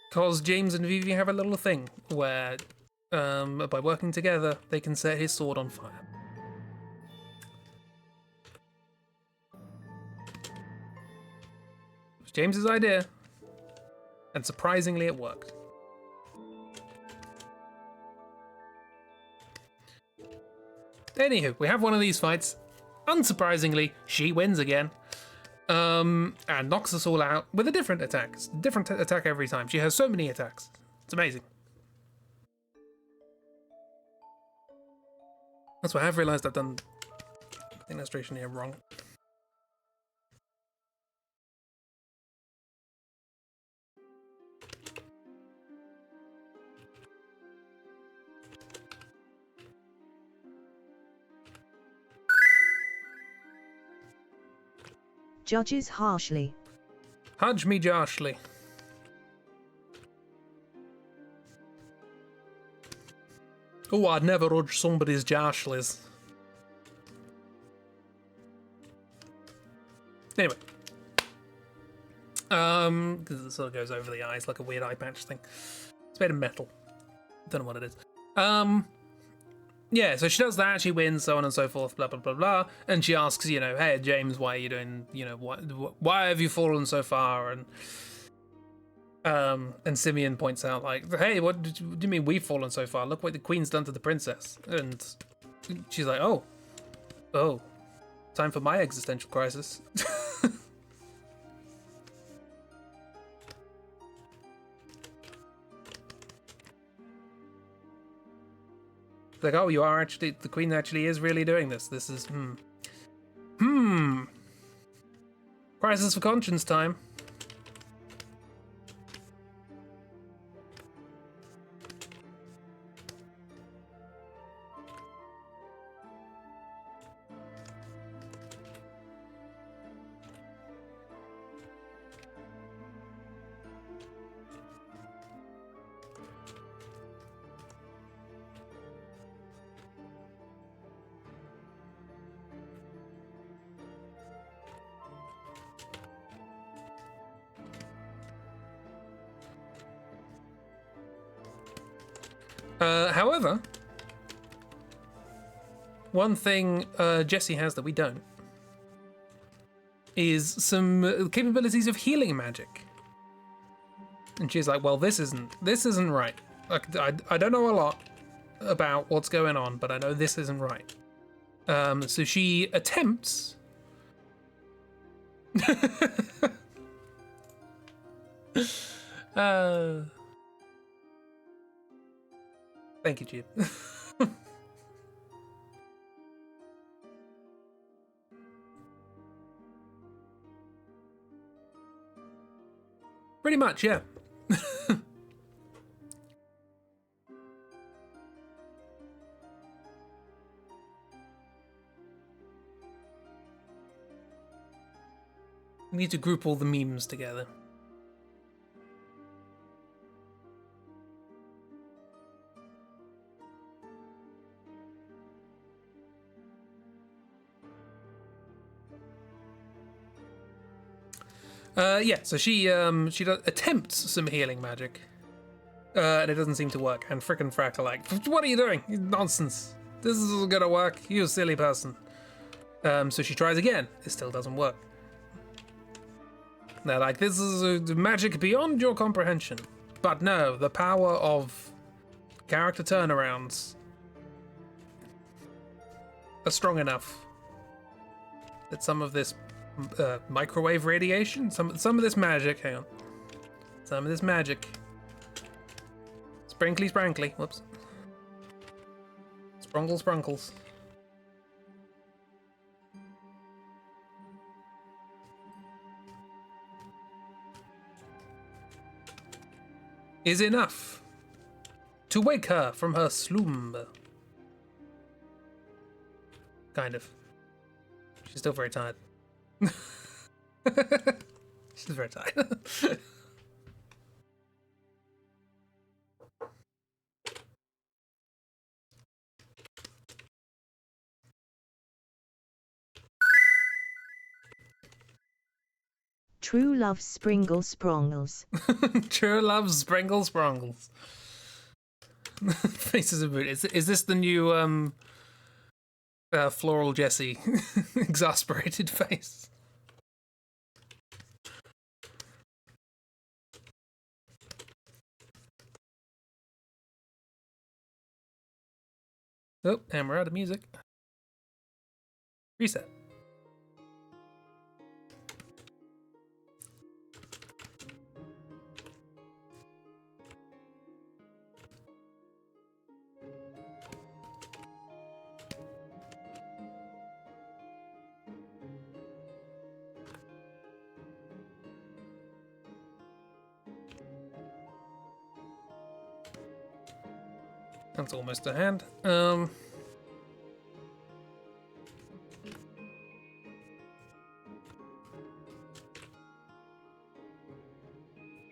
Because James and Vivi have a little thing where, by working together, they can set his sword on fire. It was James's idea, and surprisingly it worked. Anywho, we have one of these fights. Unsurprisingly, she wins again. And knocks us all out with a different attack. It's a different attack every time. She has so many attacks. It's amazing. That's why I've realised I've done the illustration here wrong. Judges harshly. Hudge me joshly. Oh, I'd never judge somebody's joshlies. Anyway. Because it sort of goes over the eyes like a weird eye patch thing. It's made of metal. Don't know what it is. Yeah, so she does that, she wins, so on and so forth, blah, blah, blah, blah. And she asks, you know, hey, James, why are you doing, you know, why have you fallen so far? And Simeon points out, like, hey, what do you mean we've fallen so far? Look what the queen's done to the princess. And she's like, oh, time for my existential crisis. Like, oh, you are actually, the queen actually is really doing this. This is, crisis for conscience time. However, one thing Jessie has that we don't is some capabilities of healing magic. And she's like, well, this isn't right. I don't know a lot about what's going on, but I know this isn't right. So she attempts thank you, Jeep. Pretty much, yeah. We need to group all the memes together. Yeah, so she attempts some healing magic, and it doesn't seem to work. And Frick and Frack are like, "What are you doing? Nonsense! This isn't gonna work. You silly person." So she tries again. It still doesn't work. They're like, "This is magic beyond your comprehension." But no, the power of character turnarounds are strong enough that some of this microwave radiation, some of this magic, hang on, some of this magic, sprinkly sprankly, whoops, sprunkle sprunkles, is enough to wake her from her slumber. Kind of. She's still very tired. She's very tired. True love Springle Sprongles. True love Sprinkle Sprongles. Faces of mood. Is this the new Floral Jessie exasperated face? Oh, and we're out of music. Reset. That's almost a hand.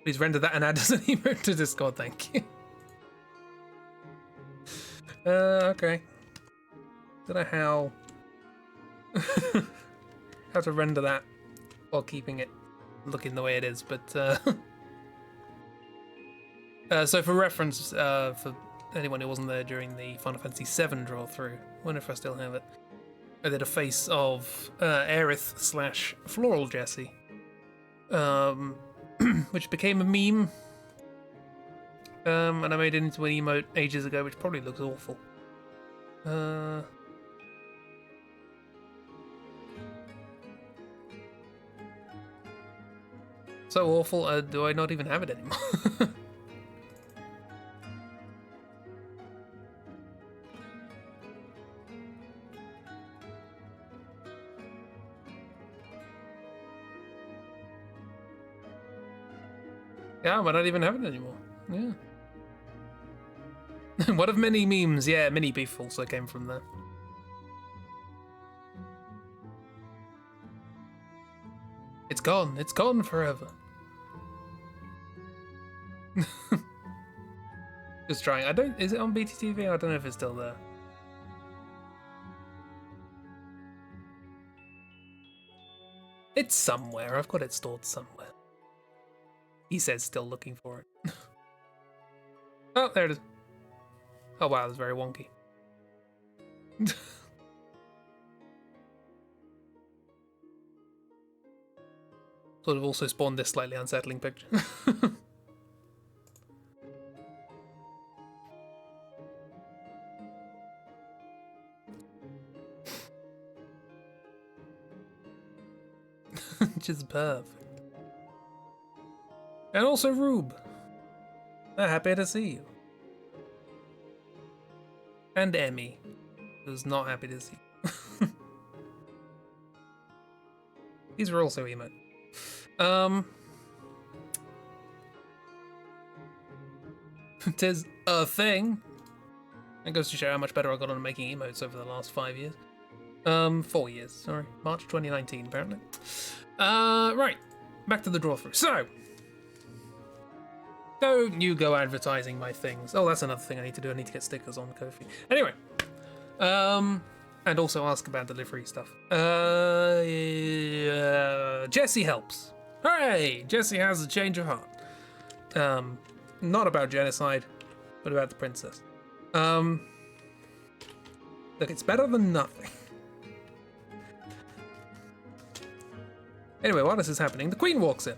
Please render that and add as an emote to Discord, thank you. Okay. Don't know how how to render that while keeping it looking the way it is, but so for reference, for anyone who wasn't there during the Final Fantasy VII draw through, wonder if I still have it. I did a face of Aerith / Floral Jessie, which became a meme, and I made it into an emote ages ago, which probably looks awful. So awful, do I not even have it anymore? Yeah, I might not even have it anymore. Yeah. One of many memes. Yeah, Mini Beef also came from there. It's gone. It's gone forever. Just trying. Is it on BTTV? I don't know if it's still there. It's somewhere. I've got it stored somewhere. He says still looking for it. Oh, there it is. Oh wow, that's very wonky. Sort of also spawned this slightly unsettling picture. Just perfect. And also Rube. They're happy to see you. And Emmy, who's not happy to see you. These are also emo. Tis a thing. It goes to show how much better I got on making emotes over the last 5 years. 4 years, sorry. March 2019, apparently. Right. Back to the Drawthrough. So, don't you go advertising my things. Oh, that's another thing I need to do. I need to get stickers on Ko-fi. Anyway. And also ask about delivery stuff. Jesse helps. Hooray! Jesse has a change of heart. Not about genocide, but about the princess. Look, it's better than nothing. Anyway, while this is happening, the Queen walks in.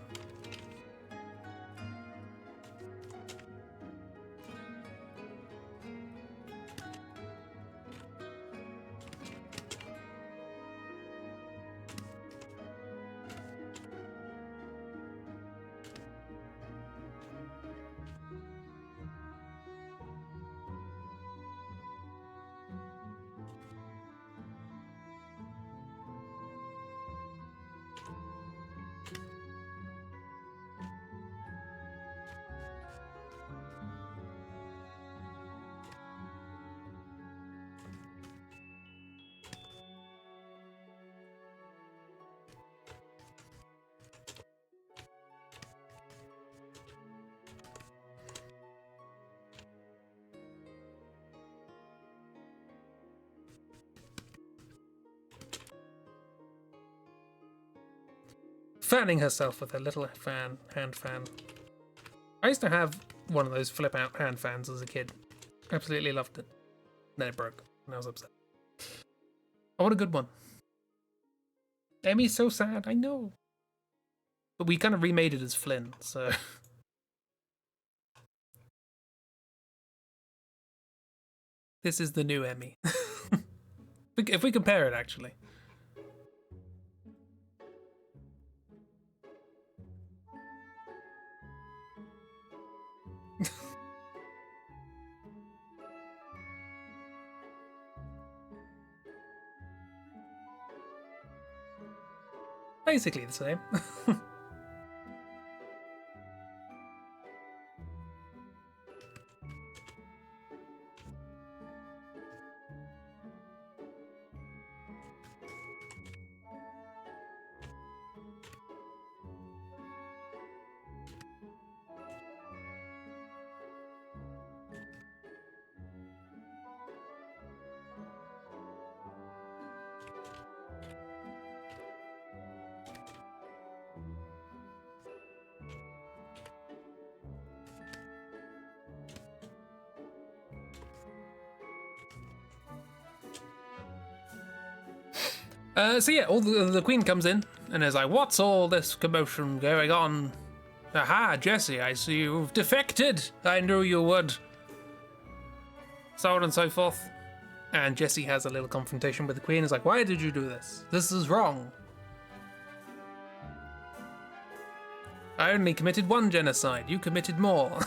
Fanning herself with her little hand fan. I used to have one of those flip out hand fans as a kid. Absolutely loved it. Then it broke, and I was upset. I want a good one. Emmy's so sad, I know. But we kind of remade it as Flynn, so... This is the new Emmy. If we compare it, actually. Basically the same. So yeah, all the Queen comes in and is like, what's all this commotion going on? Aha, Jesse, I see you've defected. I knew you would. So on and so forth. And Jesse has a little confrontation with the Queen. Is like, why did you do this? This is wrong. I only committed one genocide. You committed more.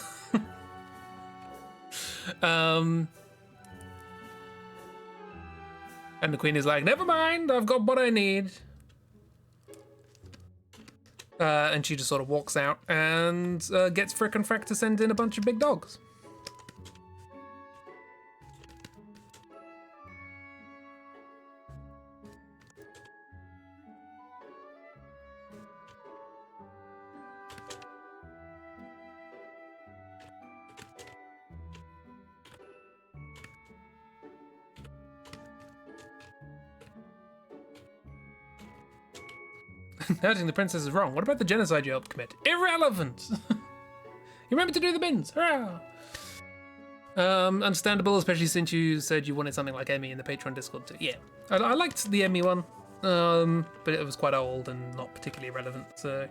And the Queen is like, never mind, I've got what I need. And she just sort of walks out and gets frickin' Frack to send in a bunch of big dogs. Hurting the princess is wrong. What about the genocide you helped commit? Irrelevant! You remember to do the bins. Hurrah! Understandable, especially since you said you wanted something like Emmy in the Patreon Discord too. Yeah, I liked the Emmy one, but it was quite old and not particularly relevant, so it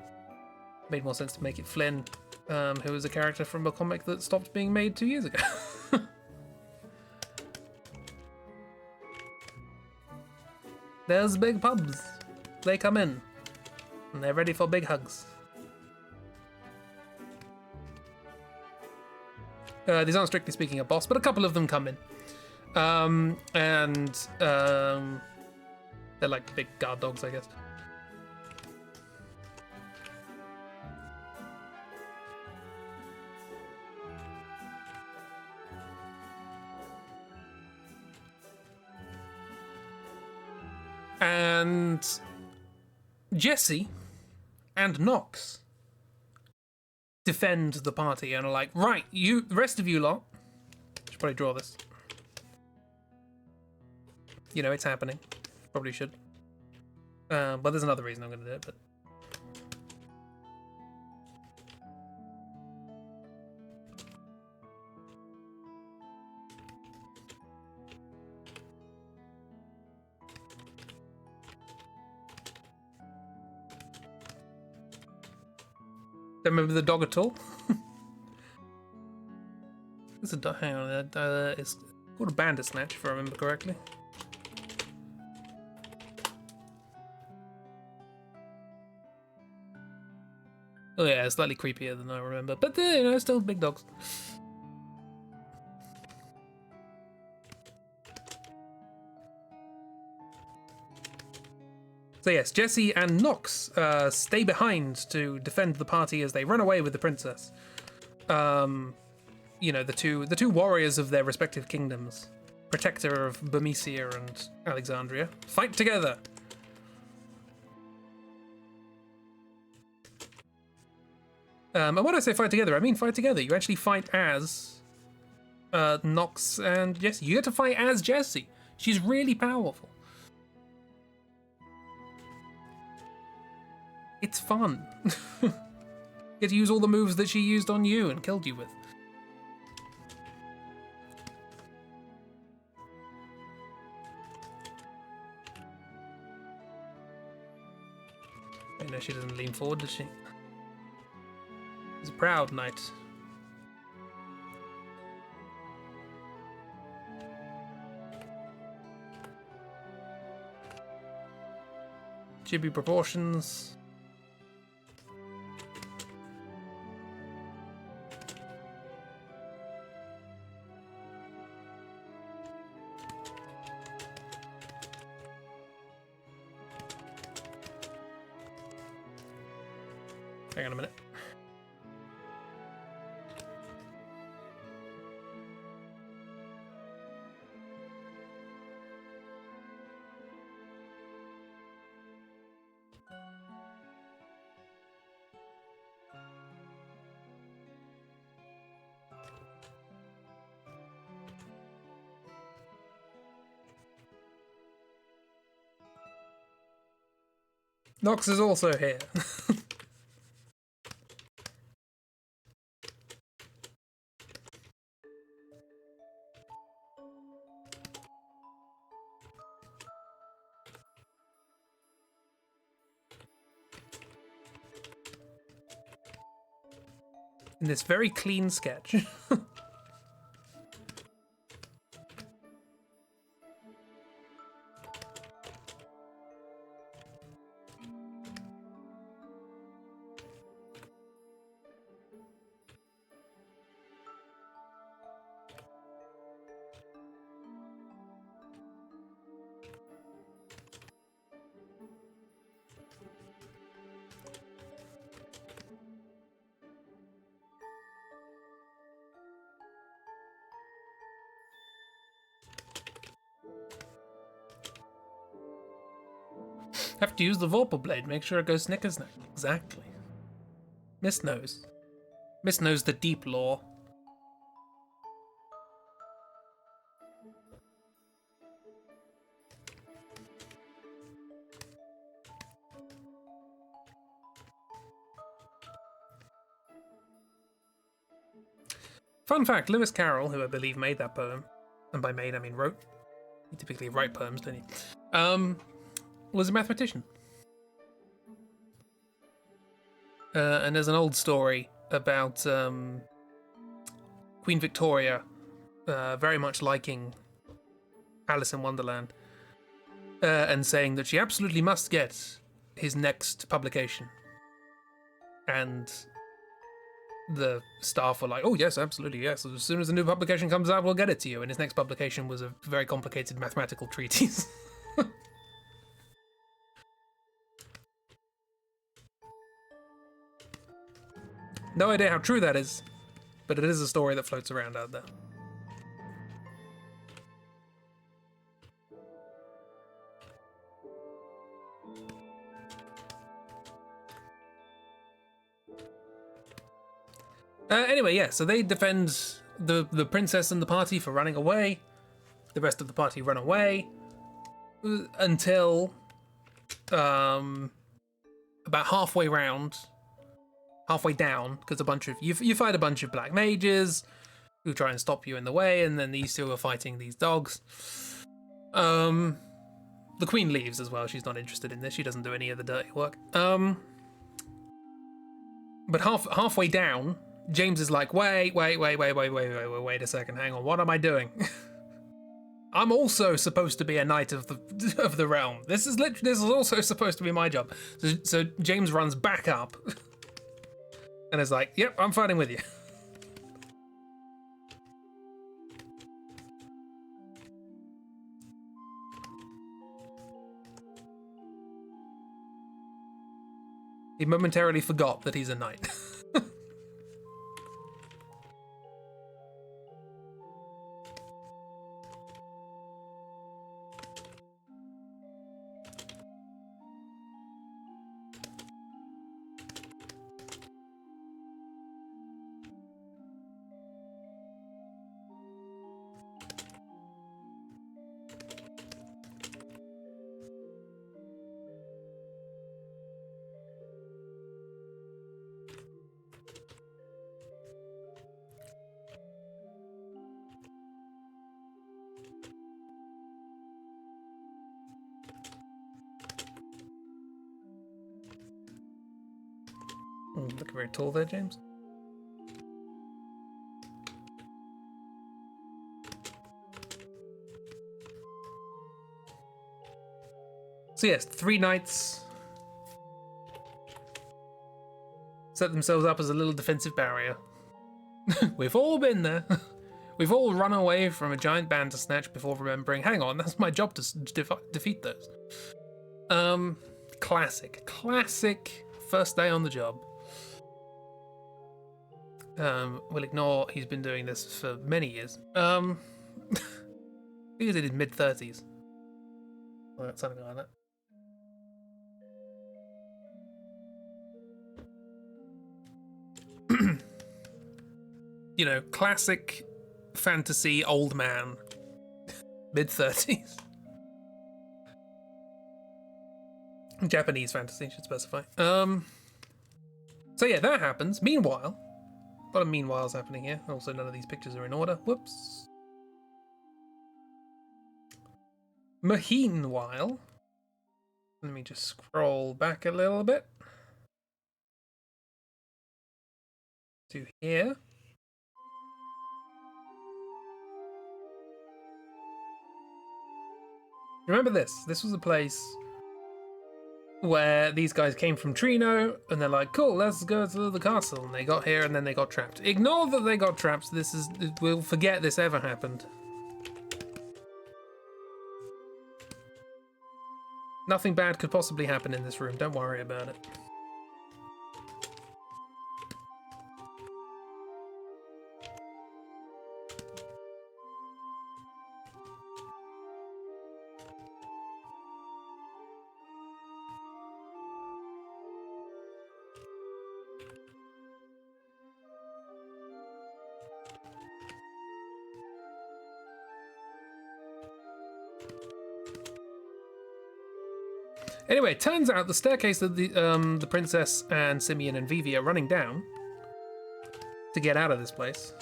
made more sense to make it Flynn, who was a character from a comic that stopped being made 2 years ago. There's big pubs. They come in, and they're ready for big hugs. These aren't strictly speaking a boss, but a couple of them come in. They're like big guard dogs, I guess. And Jesse and Nox defend the party and are like, right, you, the rest of you lot, should probably draw this. You know, it's happening. Probably should. But there's another reason I'm going to do it, but. Don't remember the dog at all. It's a dog. Hang on, it's called a bandit snatch, if I remember correctly. Oh yeah, it's slightly creepier than I remember, but you know, still big dogs. So yes, Jesse and Nox stay behind to defend the party as they run away with the princess. You know, the two warriors of their respective kingdoms, protector of Bermesia and Alexandria, fight together. And when I say fight together, I mean fight together. You actually fight as Nox and Jesse. You get to fight as Jesse. She's really powerful. It's fun. You get to use all the moves that she used on you and killed you with. I know she doesn't lean forward, does she? She's a proud knight. Chibi proportions. Hang on a minute. Nox is also here. In this very clean sketch. Have to use the Vorpal blade, make sure it goes snicker-snack. Exactly. Miss knows. Miss knows the deep lore. Fun fact, Lewis Carroll, who I believe made that poem, and by made I mean wrote, you typically write poems, don't you? Was a mathematician. And there's an old story about Queen Victoria very much liking Alice in Wonderland and saying that she absolutely must get his next publication. And the staff were like, oh yes, absolutely, yes. As soon as a new publication comes out, we'll get it to you. And his next publication was a very complicated mathematical treatise. No idea how true that is, but it is a story that floats around out there. Anyway, yeah, so they defend the princess and the party for running away. The rest of the party run away until about halfway down, because you fight a bunch of black mages who try and stop you in the way, and then these two are fighting these dogs. The queen leaves as well. She's not interested in this. She doesn't do any of the dirty work. But halfway down, James is like, wait a second, hang on, what am I doing? I'm also supposed to be a knight of the realm. This is also supposed to be my job. So James runs back up and is like, yep, I'm fighting with you. He momentarily forgot that he's a knight. Looking very tall there, James. So yes, 3 knights set themselves up as a little defensive barrier. We've all been there. We've all run away from a giant bandersnatch before remembering, hang on, that's my job to defeat those. Classic first day on the job. We'll ignore he's been doing this for many years. I think he's in his mid-30s. Or something like that. You know, classic fantasy old man. Mid-30s. Japanese fantasy, should specify. So yeah, that happens. Meanwhile, a lot of meanwhiles happening here. Also, none of these pictures are in order. Whoops. Meanwhile, let me just scroll back a little bit to here. Remember this? This was a place where these guys came from Trino, and they're like, cool, let's go to the castle. And they got here, and then they got trapped. Ignore that they got trapped. We'll forget this ever happened. Nothing bad could possibly happen in this room. Don't worry about it. Anyway, it turns out the staircase that the princess and Simeon and Vivi are running down to get out of this place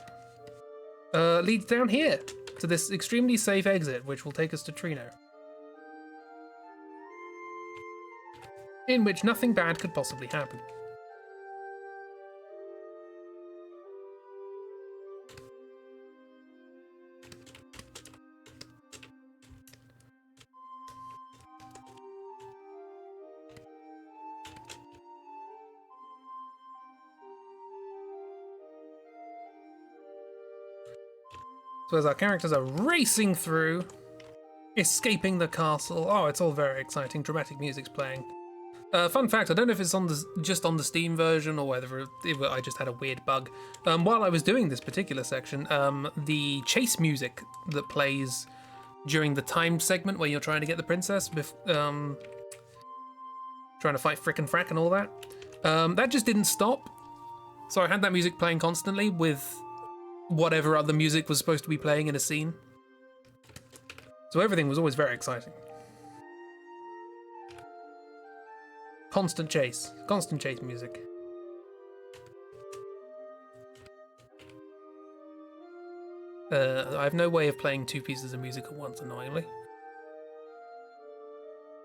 leads down here to this extremely safe exit, which will take us to Trino, in which nothing bad could possibly happen. So as our characters are racing through, escaping the castle. Oh, it's all very exciting. Dramatic music's playing. Fun fact, I don't know if it's on just on the Steam version or whether I just had a weird bug. While I was doing this particular section, the chase music that plays during the time segment where you're trying to get the princess, trying to fight Frick and Frack and all that, that just didn't stop. So I had that music playing constantly with whatever other music was supposed to be playing in a scene. So everything was always very exciting. Constant chase music. I have no way of playing two pieces of music at once, annoyingly.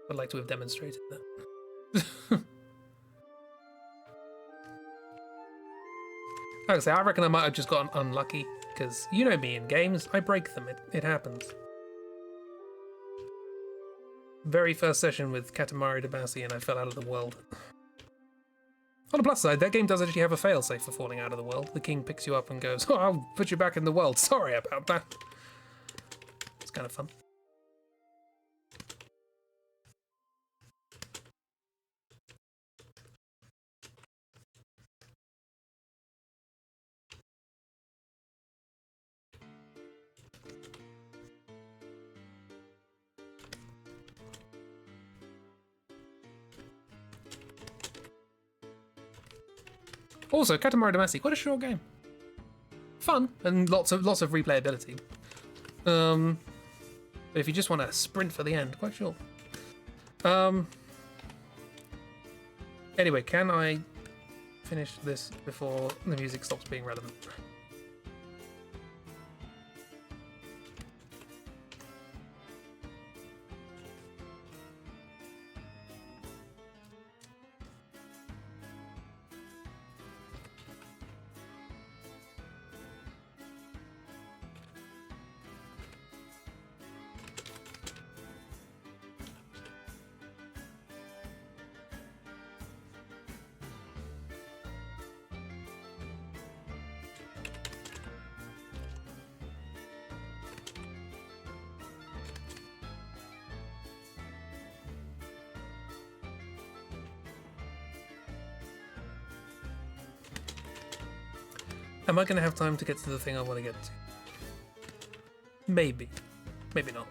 I'd like to have demonstrated that. Like I say, I reckon I might have just gotten unlucky, because you know me in games, I break them, it happens. Very first session with Katamari Damacy and I fell out of the world. On the plus side, that game does actually have a failsafe for falling out of the world. The king picks you up and goes, "Oh, I'll put you back in the world. Sorry about that." It's kind of fun. Also, Katamari Damacy, quite a short game. Fun and lots of replayability. But if you just want to sprint for the end, quite short. Anyway, can I finish this before the music stops being relevant? Am I going to have time to get to the thing I want to get to? Maybe. Maybe not.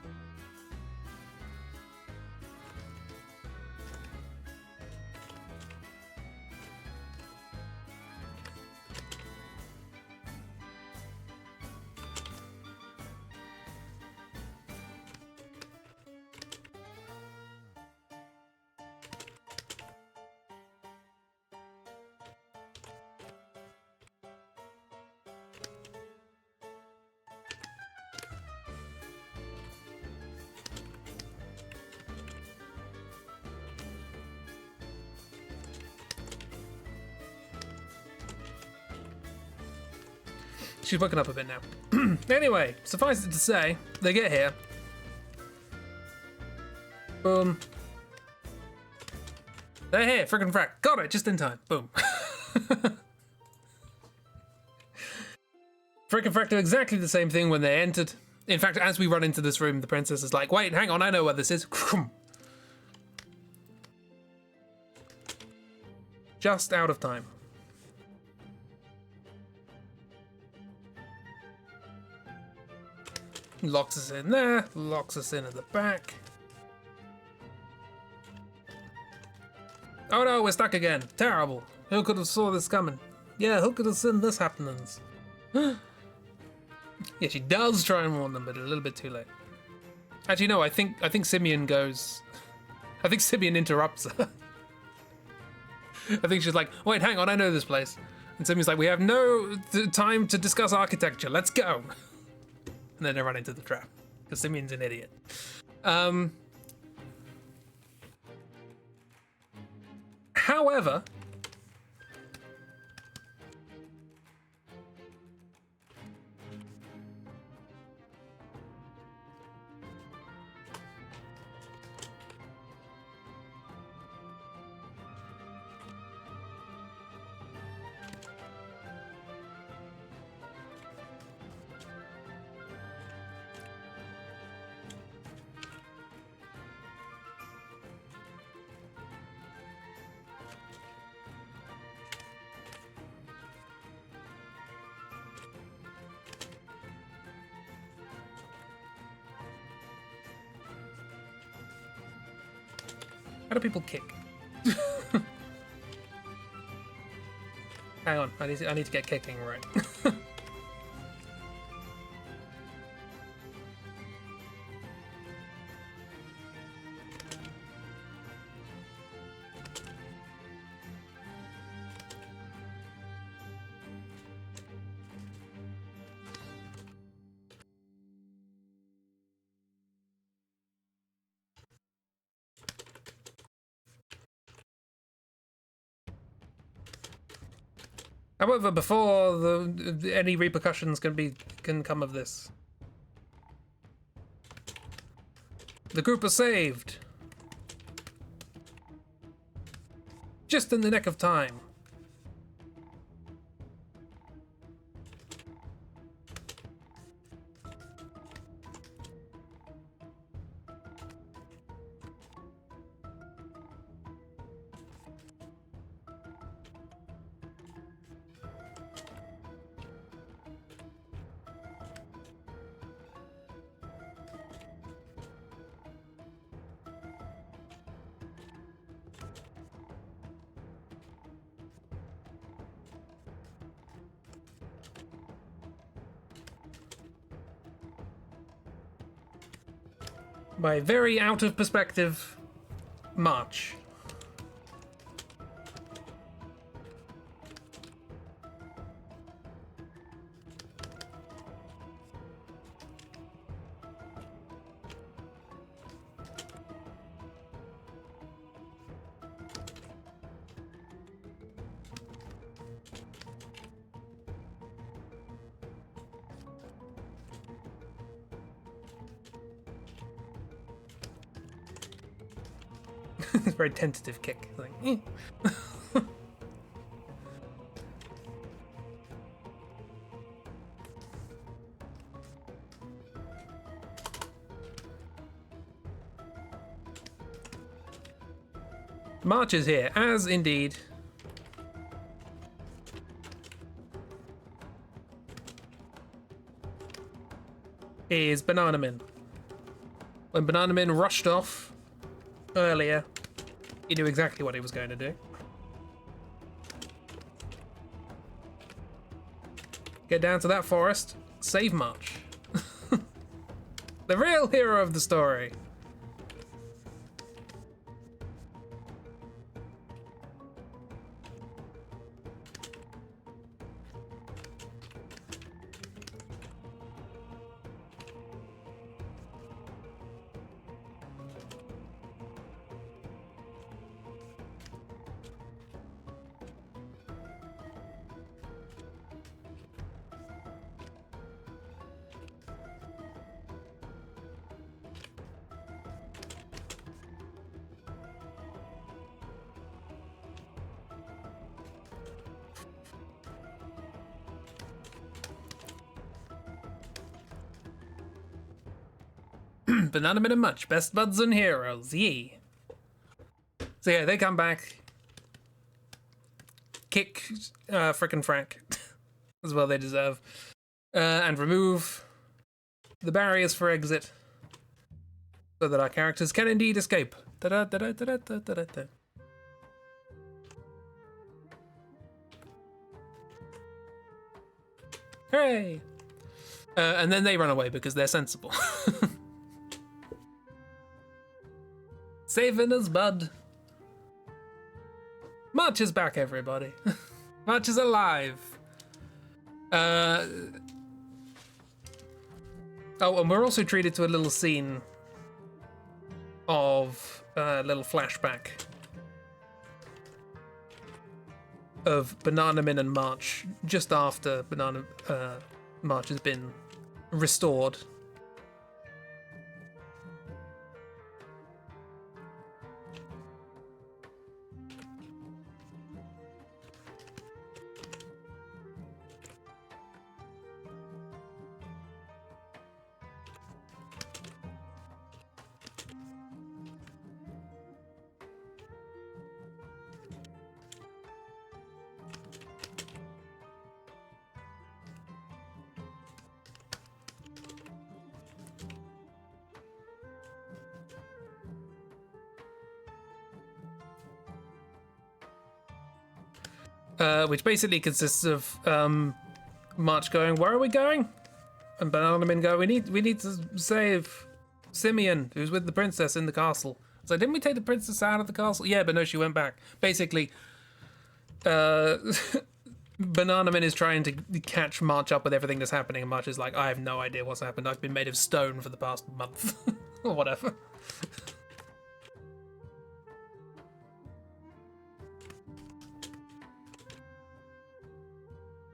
She's woken up a bit now. Anyway, suffice it to say, they get here. Boom. They're here, frickin' frack. Got it, just in time. Boom. Frickin' frack do exactly the same thing when they entered. In fact, as we run into this room, the princess is like, "Wait, hang on, I know where this is." Just out of time. Locks us in there, locks us in at the back. Oh no, we're stuck again. Terrible. Who could have saw this coming? Yeah, who could have seen this happenings? Yeah, she does try and warn them, but a little bit too late. Actually, no, I think Simeon goes... I think Simeon interrupts her. I think she's like, "Wait, hang on, I know this place." And Simeon's like, we have no time to discuss architecture. Let's go. And then they run into the trap because Simeon's an idiot. However, how do people kick? Hang on, I need to get kicking right. However, before any repercussions can come of this, the group are saved. Just in the nick of time. By very out of perspective march. Very tentative kick. Like, eh. March is here, as indeed is Bananaman. When Bananaman rushed off earlier, he knew exactly what he was going to do. Get down to that forest, save March. The real hero of the story. Bananaman and Much, best buds and heroes, yee. So yeah, they come back, kick frickin' Frank, as well they deserve, and remove the barriers for exit, so that our characters can indeed escape. Da-da-da-da-da-da-da-da-da. Hooray! And then they run away because they're sensible. Saving us, bud. March is back, everybody. March is alive. Oh, and we're also treated to a little scene of a little flashback of Bananamin and March just after March has been restored. Which basically consists of March going, "Where are we going?" And Bananamin go, "We need to save Simeon, who's with the princess in the castle." So didn't we take the princess out of the castle? Yeah, but no, she went back. Basically, Bananamin is trying to catch March up with everything that's happening, and March is like, "I have no idea what's happened. I've been made of stone for the past month," or whatever.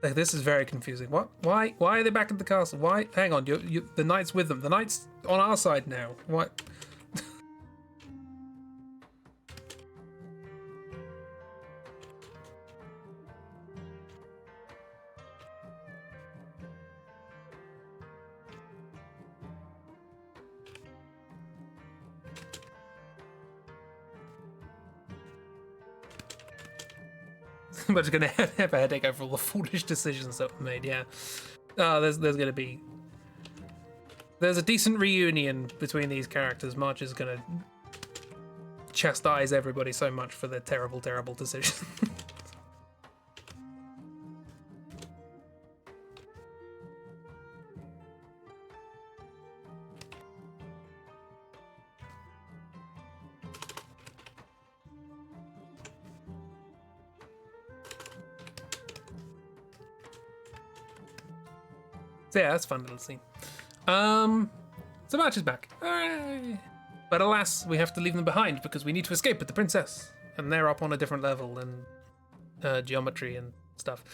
Like, this is very confusing. What? Why are they back at the castle? Why? Hang on, the knight's with them. The knight's on our side now. What? I'm just gonna have a headache over all the foolish decisions that were made. Yeah, there's gonna be a decent reunion between these characters. March is gonna chastise everybody so much for their terrible, terrible decisions. Yeah, that's a fun little scene. So March is back. Hooray! But alas, we have to leave them behind because we need to escape with the princess. And they're up on a different level and geometry and stuff.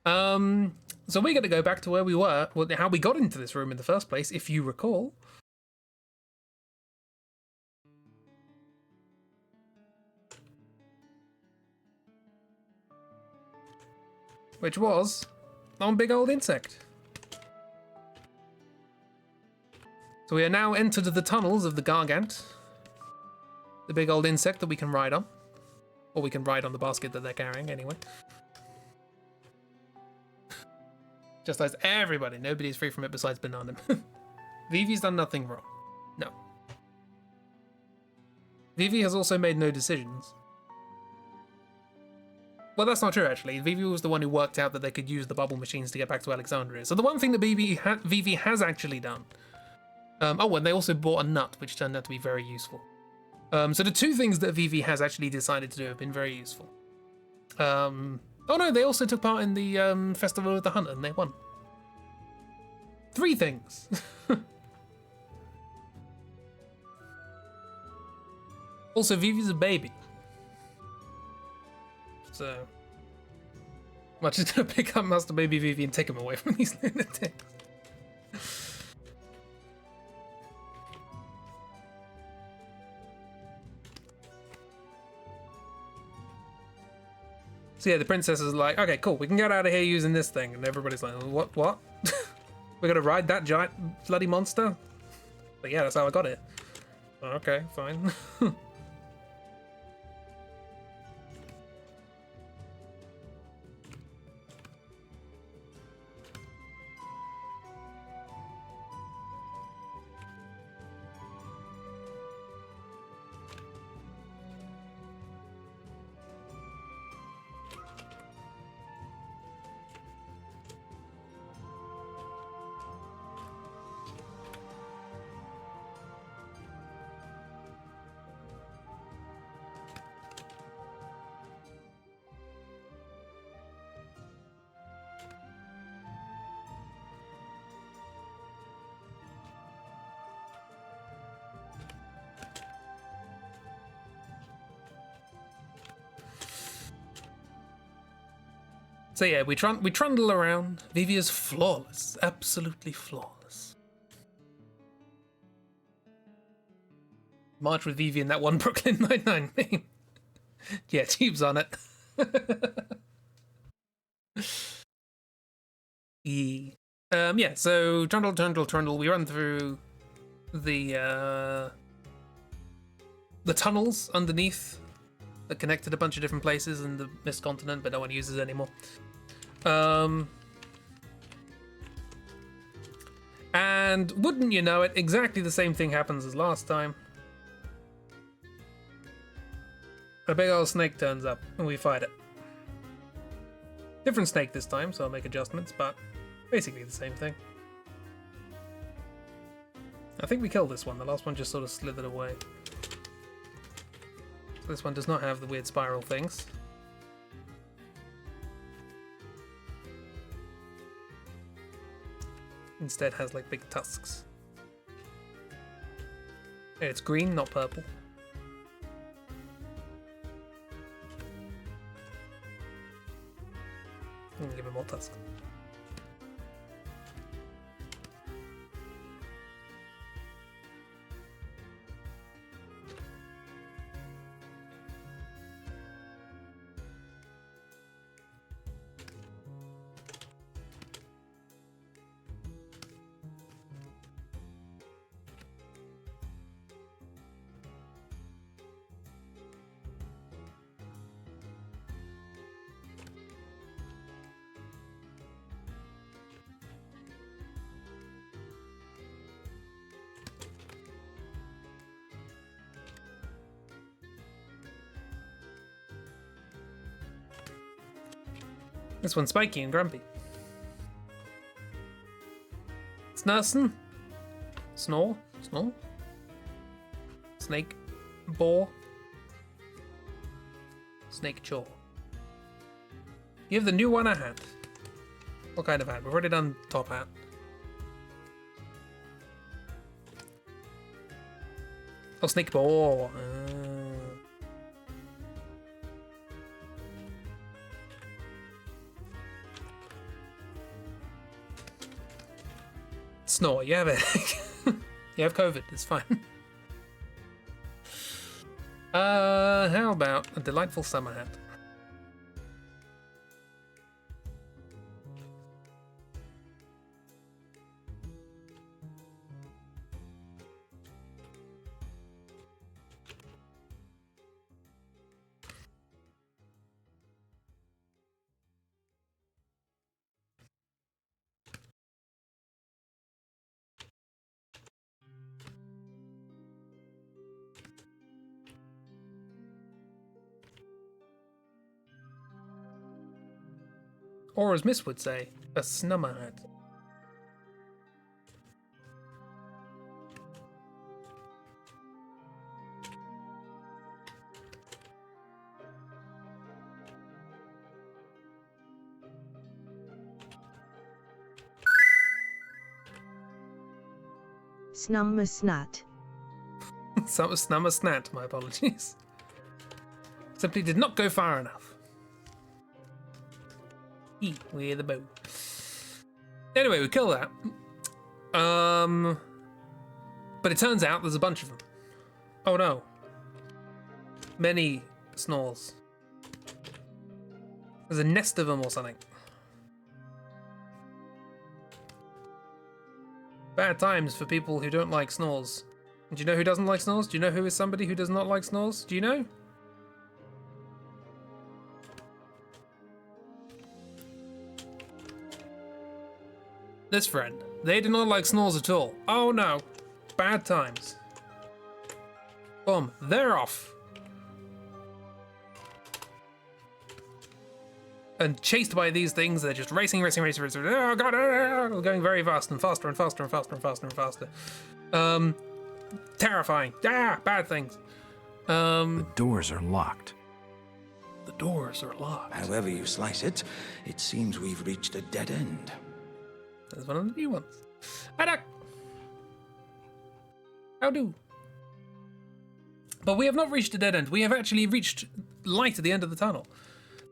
So we're going to go back to where we were, well, how we got into this room in the first place, if you recall. Which was on Big Old Insect. So we are now entered the tunnels of the Gargant, the big old insect that we can ride on. Or we can ride on the basket that they're carrying, anyway. Just as everybody, nobody's free from it besides Banana. Vivi's done nothing wrong. No. Vivi has also made no decisions. Well, that's not true, actually. Vivi was the one who worked out that they could use the bubble machines to get back to Alexandria. So the one thing that Vivi has actually done... oh, and they also bought a nut, which turned out to be very useful. So the two things that Vivi has actually decided to do have been very useful. Oh no, they also took part in the Festival of the Hunter, and they won. 3 things. Also, Vivi's a baby. So... March is gonna pick up Master Baby Vivi and take him away from these lunatics. So yeah, the princess is like, okay, cool, we can get out of here using this thing. And everybody's like, what? We're gonna ride that giant bloody monster? But yeah, that's how I got it. Okay, fine. So yeah, we trundle around. Vivia's flawless, absolutely flawless. March with Vivi in that one Brooklyn Nine-Nine meme. Yeah, Tube's on it. Yeah, so trundle. We run through the tunnels underneath that connected a bunch of different places in the Mist Continent, but no one uses anymore. And wouldn't you know it, exactly the same thing happens as last time. A big old snake turns up and we fight it. Different snake this time, so I'll make adjustments, but basically the same thing. I think we killed this one. The last one just sort of slithered away. So this one does not have the weird spiral things. Instead has like big tusks. It's green, not purple. Give it more tusks. This one's spiky and grumpy. It's nursing. Snore. Snake. Boar. Snake jaw. Give the new one a hat. What kind of hat? We've already done top hat. Oh, snake boar. Snore, you have it. You have COVID, it's fine. How about a delightful summer hat? Or as Miss would say, a snummer hat. Snummer snat. Snummer snat, my apologies. Simply did not go far enough. With the bow. Anyway, we kill that. But it turns out there's a bunch of them. Oh no. Many snores. There's a nest of them or something. Bad times for people who don't like snores. Do you know who doesn't like snores? Do you know who is somebody who does not like snores? Do you know? This friend. They do not like snores at all. Oh no. Bad times. Boom. They're off. And chased by these things, they're just racing. Oh god, going very fast and faster and faster and faster and faster and faster. Terrifying. Bad things. The doors are locked. The doors are locked. However you slice it, it seems we've reached a dead end. There's one of the new ones. Hi, how do? But we have not reached a dead end. We have actually reached light at the end of the tunnel.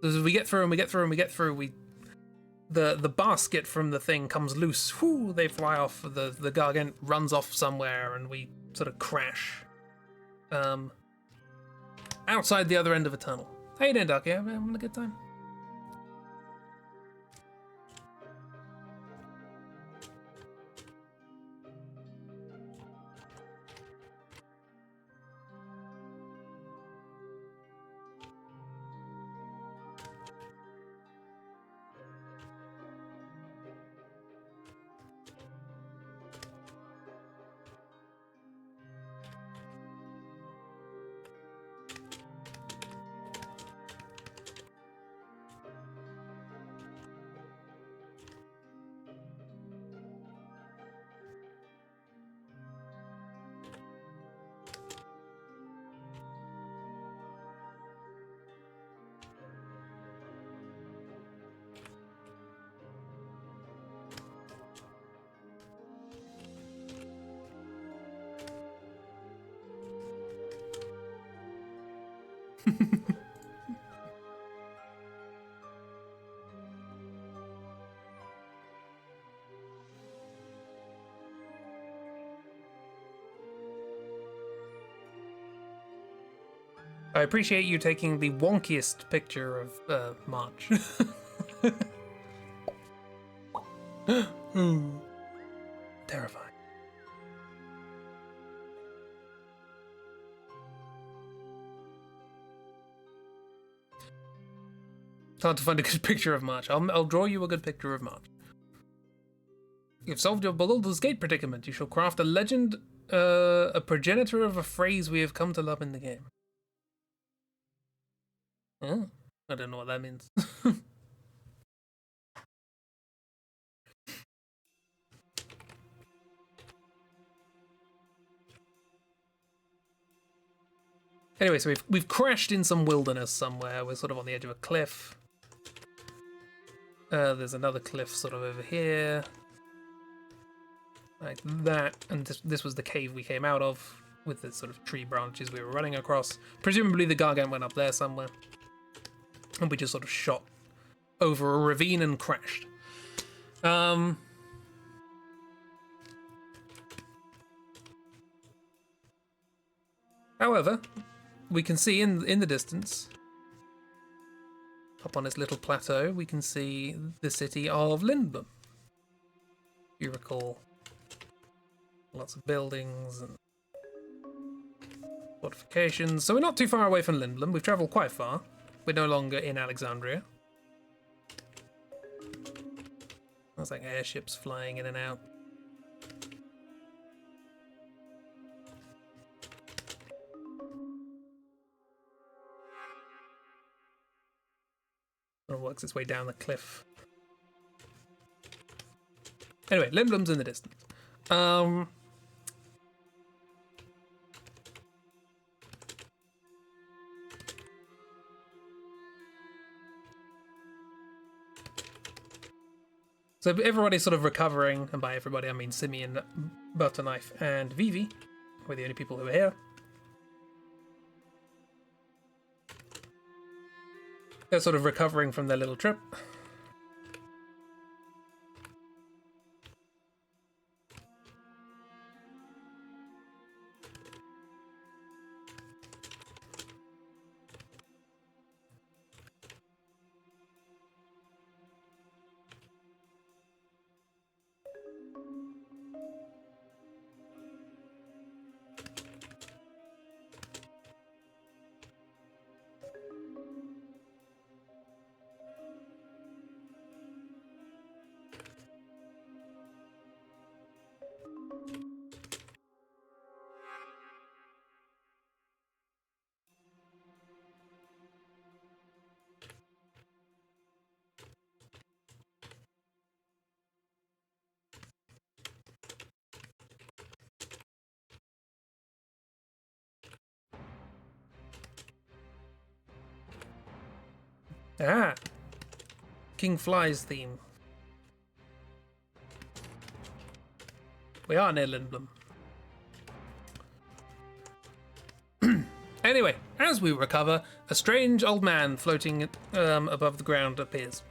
As we get through and we get through and we get through, we the basket from the thing comes loose. Whoo, they fly off. The Gargant runs off somewhere, and we sort of crash outside the other end of a tunnel. How you doing, Ducky? Having a good time? I appreciate you taking the wonkiest picture of March. Terrifying. It's hard to find a good picture of March. I'll draw you a good picture of March. You've solved your Baldur's Gate predicament. You shall craft a legend, a progenitor of a phrase we have come to love in the game. Oh, I don't know what that means. Anyway, so we've crashed in some wilderness somewhere. We're sort of on the edge of a cliff. There's another cliff sort of over here. Like that. And this was the cave we came out of with the sort of tree branches we were running across. Presumably the Gargant went up there somewhere. And we just sort of shot over a ravine and crashed. However, we can see in the distance, up on this little plateau, we can see the city of Lindblom. If you recall, lots of buildings and fortifications. So we're not too far away from Lindblom. We've travelled quite far. We're no longer in Alexandria. There's like airships flying in and out. It works its way down the cliff. Anyway, Lindblom's in the distance. So everybody's sort of recovering, and by everybody I mean Simeon, Butterknife, and Vivi. We're the only people who are here. They're sort of recovering from their little trip. Ah, King Fly's theme. We are near Lindblom. Anyway, as we recover, a strange old man floating above the ground appears.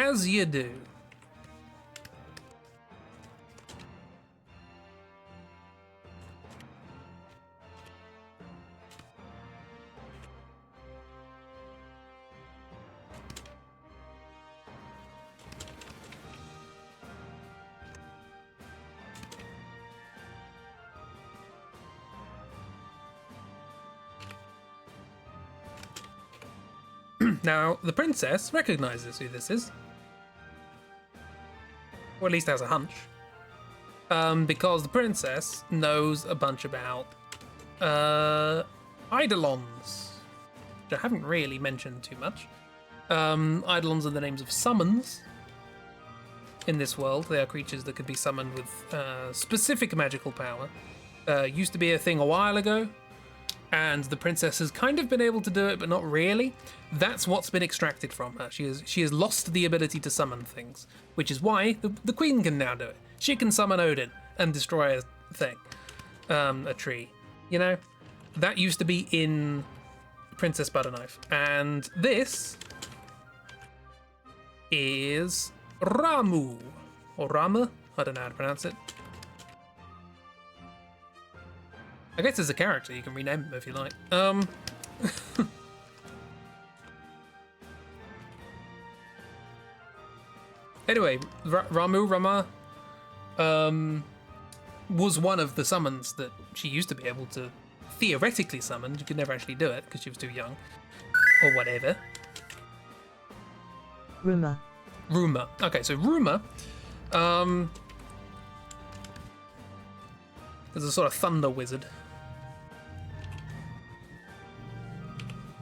As you do. Now, the princess recognizes who this is. Or at least has a hunch. Because the princess knows a bunch about Eidolons, which I haven't really mentioned too much. Eidolons are the names of summons in this world. They are creatures that could be summoned with specific magical power. Used to be a thing a while ago, and the princess has kind of been able to do it, but not really. That's what's been extracted from her. She has lost the ability to summon things, which is why the queen can now do it. She can summon Odin and destroy a thing, a tree. You know, that used to be in Princess Butterknife, and this is Ramu or Rama. I don't know how to pronounce it. I guess as a character, you can rename him if you like. Anyway, Rama was one of the summons that she used to be able to theoretically summon. You could never actually do it because she was too young. Or whatever. Ruma. Okay, so Ruma is a sort of thunder wizard.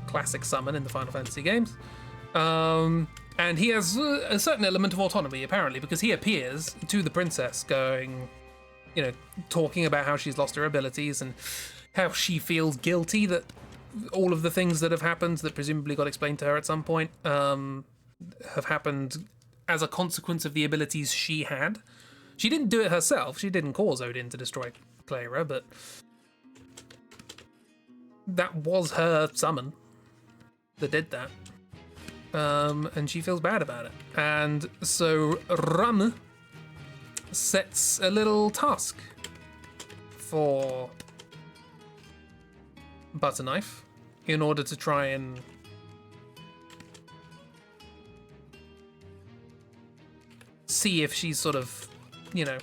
Classic summon in the Final Fantasy games. And he has a certain element of autonomy, apparently, because he appears to the princess going, you know, talking about how she's lost her abilities and how she feels guilty that all of the things that have happened that presumably got explained to her at some point have happened as a consequence of the abilities she had. She didn't do it herself. She didn't cause Odin to destroy Clara, but that was her summon that did that. And she feels bad about it. And so Ram sets a little task for Butterknife in order to try and see if she's sort of, you know,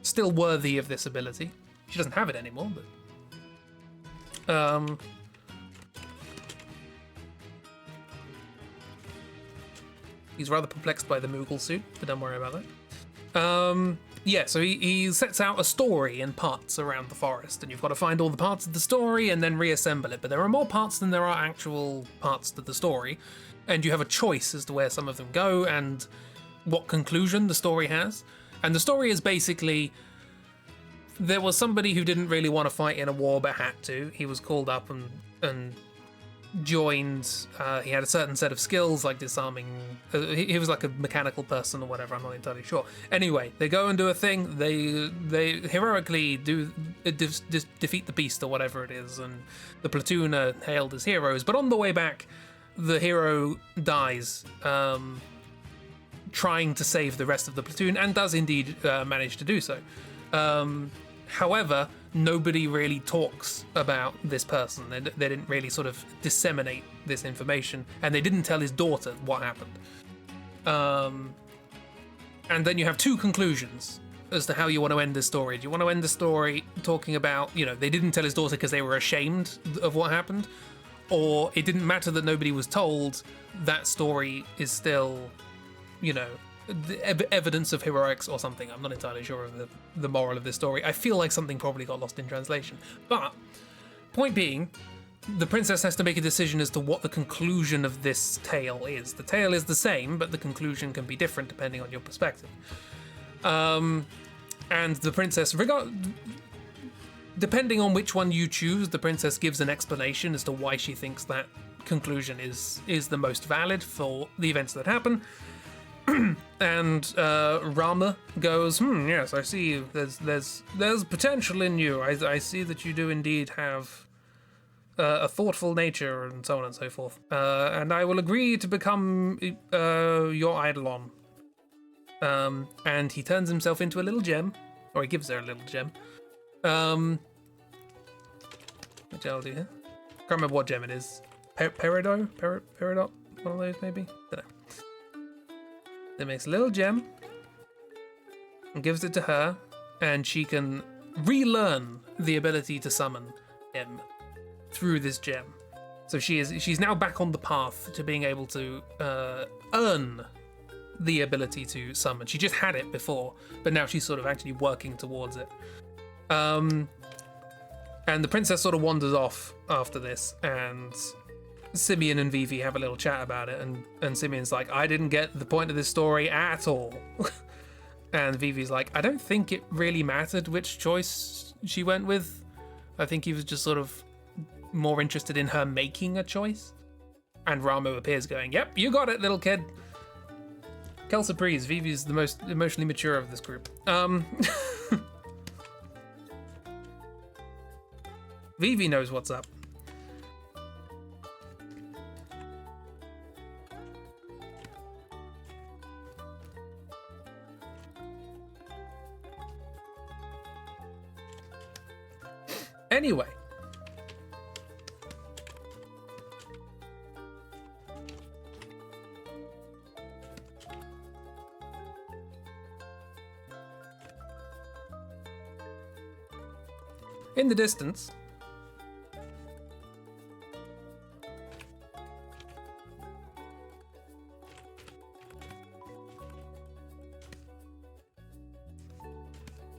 still worthy of this ability. She doesn't have it anymore, but he's rather perplexed by the Moogle suit, but don't worry about that. Yeah, so he sets out a story in parts around the forest, and you've got to find all the parts of the story and then reassemble it. But there are more parts than there are actual parts to the story, and you have a choice as to where some of them go and what conclusion the story has. And the story is basically, there was somebody who didn't really want to fight in a war but had to. He was called up and joined. He had a certain set of skills like disarming. He was like a mechanical person or whatever. I'm not entirely sure. Anyway, they go and do a thing. They heroically defeat the beast or whatever it is, and the platoon are hailed as heroes. But on the way back, the hero dies, trying to save the rest of the platoon, and does indeed manage to do so. However, nobody really talks about this person. They didn't really sort of disseminate this information, and they didn't tell his daughter what happened. And then you have two conclusions as to how you want to end this story. Do you want to end the story talking about, you know, they didn't tell his daughter because they were ashamed of what happened, or it didn't matter that nobody was told, that story is still, you know, the evidence of heroics or something. I'm not entirely sure of the moral of this story. I feel like something probably got lost in translation. But, point being, the princess has to make a decision as to what the conclusion of this tale is. The tale is the same, but the conclusion can be different depending on your perspective. And the princess, depending on which one you choose, the princess gives an explanation as to why she thinks that conclusion is the most valid for the events that happen. And Rama goes, yes, I see there's potential in you. I see that you do indeed have a thoughtful nature and so on and so forth. And I will agree to become your eidolon. And he turns himself into a little gem, or he gives her a little gem. Which I'll do here. Can't remember what gem it is. Peridot? Peridot? One of those, maybe? Don't know. Then makes a little gem and gives it to her, and she can relearn the ability to summon him through this gem. So she's now back on the path to being able to earn the ability to summon. She just had it before, but now she's sort of actually working towards it. And the princess sort of wanders off after this, and Simeon and Vivi have a little chat about it, and Simeon's like, I didn't get the point of this story at all. And Vivi's like, I don't think it really mattered which choice she went with. I think he was just sort of more interested in her making a choice. And Ramu appears going, yep, you got it, little kid. Quelle surprise, Vivi's the most emotionally mature of this group. Vivi knows what's up. Anyway. In the distance,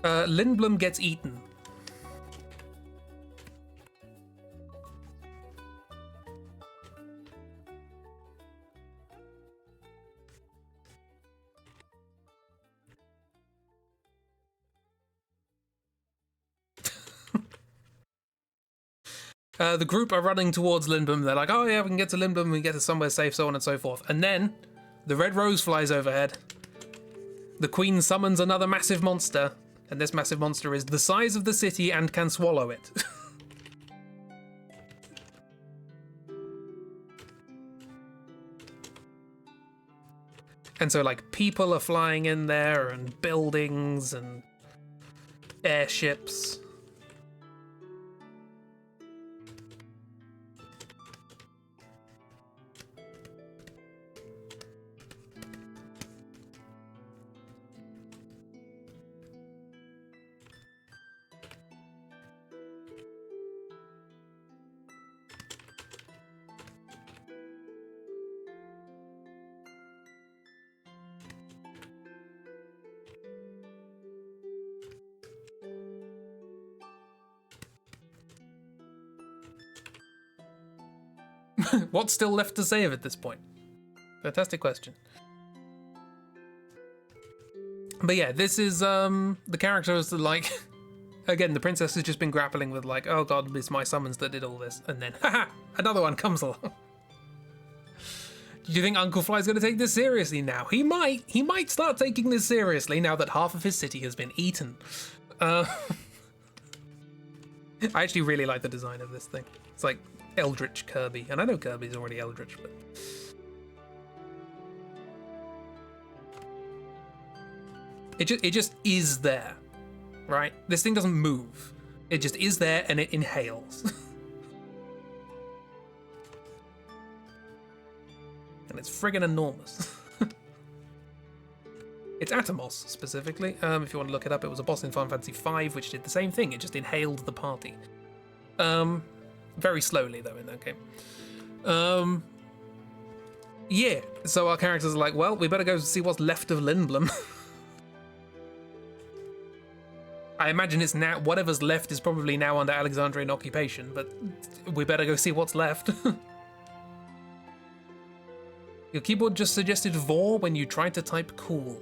Lindblom gets eaten. The group are running towards Lindblom. They're like, oh yeah, we can get to Lindblom, we can get to somewhere safe, so on and so forth. And then the red rose flies overhead. The queen summons another massive monster, and this massive monster is the size of the city and can swallow it. And so like people are flying in there, and buildings and airships. What's still left to say at this point? Fantastic question. But yeah, this is the characters like again, the princess has just been grappling with like, oh god, it's my summons that did all this, and then haha, another one comes along. Do you think Uncle Fly's gonna take this seriously now? He might start taking this seriously now that half of his city has been eaten. I actually really like the design of this thing. It's like Eldritch Kirby, and I know Kirby's already Eldritch, but it just is there, right? This thing doesn't move. It just is there, and it inhales. And it's friggin' enormous. It's Atomos, specifically. If you want to look it up, it was a boss in Final Fantasy V, which did the same thing. It just inhaled the party. Very slowly, though, in that game. Yeah, so our characters are like, well, we better go see what's left of Lindblom. I imagine it's now, whatever's left is probably now under Alexandrian occupation, but we better go see what's left. Your keyboard just suggested vor when you tried to type cool.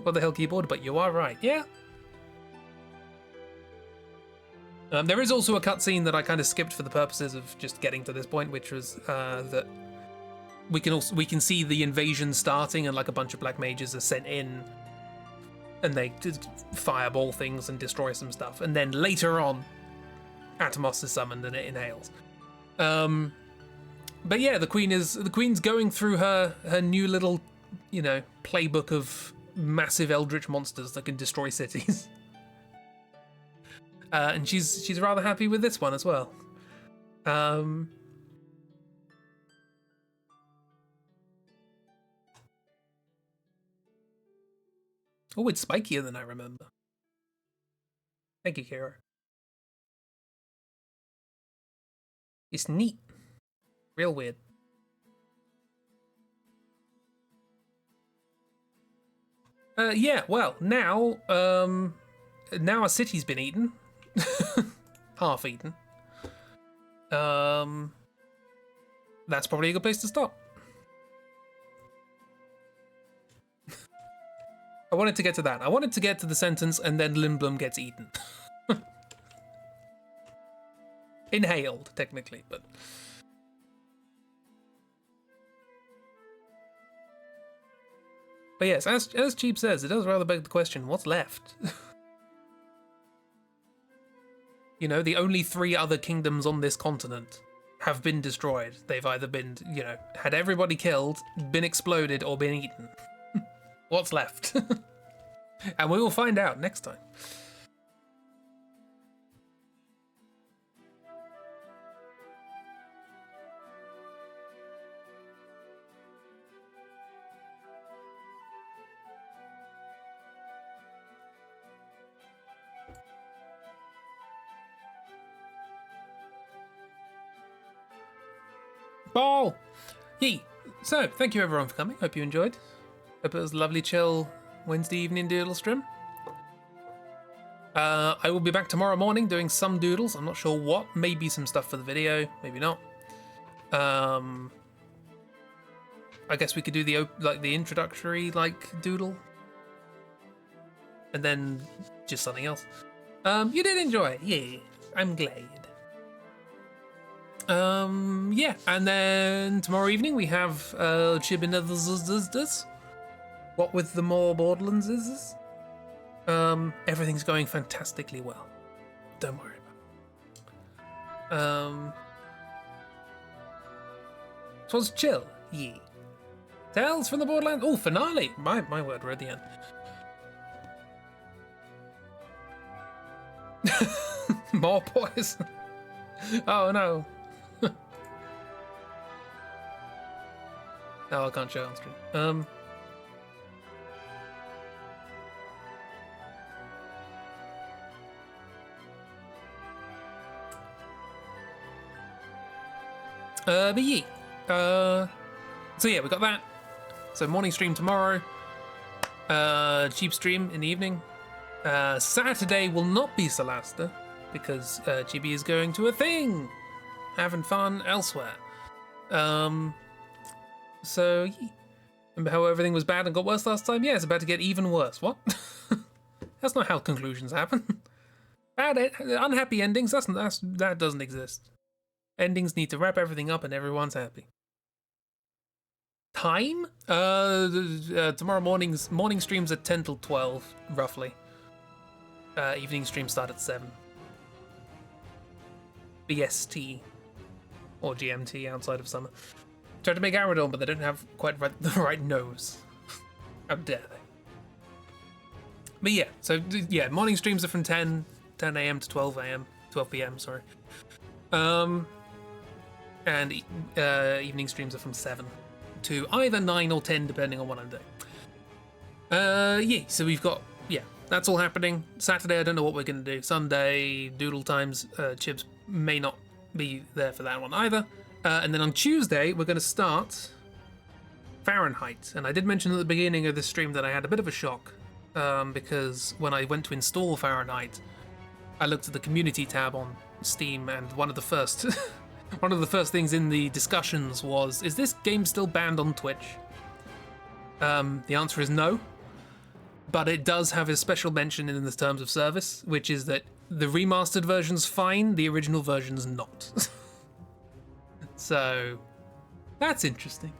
What the hell, keyboard? But you are right, yeah. There is also a cutscene that I kind of skipped for the purposes of just getting to this point, which was that we can see the invasion starting, and like a bunch of black mages are sent in, and they fireball things and destroy some stuff. And then later on, Atomos is summoned and it inhales. But yeah, the Queen's going through her new little, playbook of massive eldritch monsters that can destroy cities. And she's rather happy with this one as well. Oh, it's spikier than I remember. Thank you, Kira. It's neat. Real weird. Yeah, well, now our city's been eaten. Half eaten. That's probably a good place to stop. I wanted to get to that. I wanted to get to the sentence, and then Lindblom gets eaten. Inhaled, technically, but... But yes, as Cheap says, it does rather beg the question, what's left? The only 3 other kingdoms on this continent have been destroyed. They've either been, had everybody killed, been exploded, or been eaten. What's left? And we will find out next time. Ball! Yee! So, thank you everyone for coming. Hope you enjoyed. Hope it was a lovely, chill Wednesday evening doodle stream. I will be back tomorrow morning doing some doodles. I'm not sure what. Maybe some stuff for the video. Maybe not. I guess we could do the introductory doodle, and then just something else. You did enjoy, yeah. I'm glad. Yeah, and then tomorrow evening we have Chibinethers. What with the more Borderlands is? Everything's going fantastically well. Don't worry about it. So it's chill, yeah. Tales from the Borderlands. Oh, finale. My word, we're at the end. More poison. Oh no. No, I can't show it on stream. But yeah. So yeah, we got that. So morning stream tomorrow. Cheap stream in the evening. Saturday will not be Solasta because Chibi is going to a thing, having fun elsewhere. So yeah. Remember how everything was bad and got worse last time? Yeah, it's about to get even worse. What? That's not how conclusions happen. Unhappy endings. That doesn't exist. Endings need to wrap everything up and everyone's happy. Time? Tomorrow morning streams at 10 till 12, roughly. Evening streams start at 7. BST. Or GMT outside of summer. Tried to make Aradon, but they don't have quite the right nose. How dare they? But yeah, so yeah, morning streams are from 10 a.m. to 12 p.m., sorry. And evening streams are from 7 to either 9 or 10, depending on what I'm doing. Yeah, so we've got, that's all happening. Saturday, I don't know what we're going to do. Sunday, doodle times, Chibs may not be there for that one either. And then on Tuesday, we're going to start Fahrenheit. And I did mention at the beginning of this stream that I had a bit of a shock, because when I went to install Fahrenheit, I looked at the community tab on Steam, and one of the first things in the discussions was, is this game still banned on Twitch? The answer is no, but it does have a special mention in the terms of service, which is that the remastered version's fine, the original version's not. So that's interesting.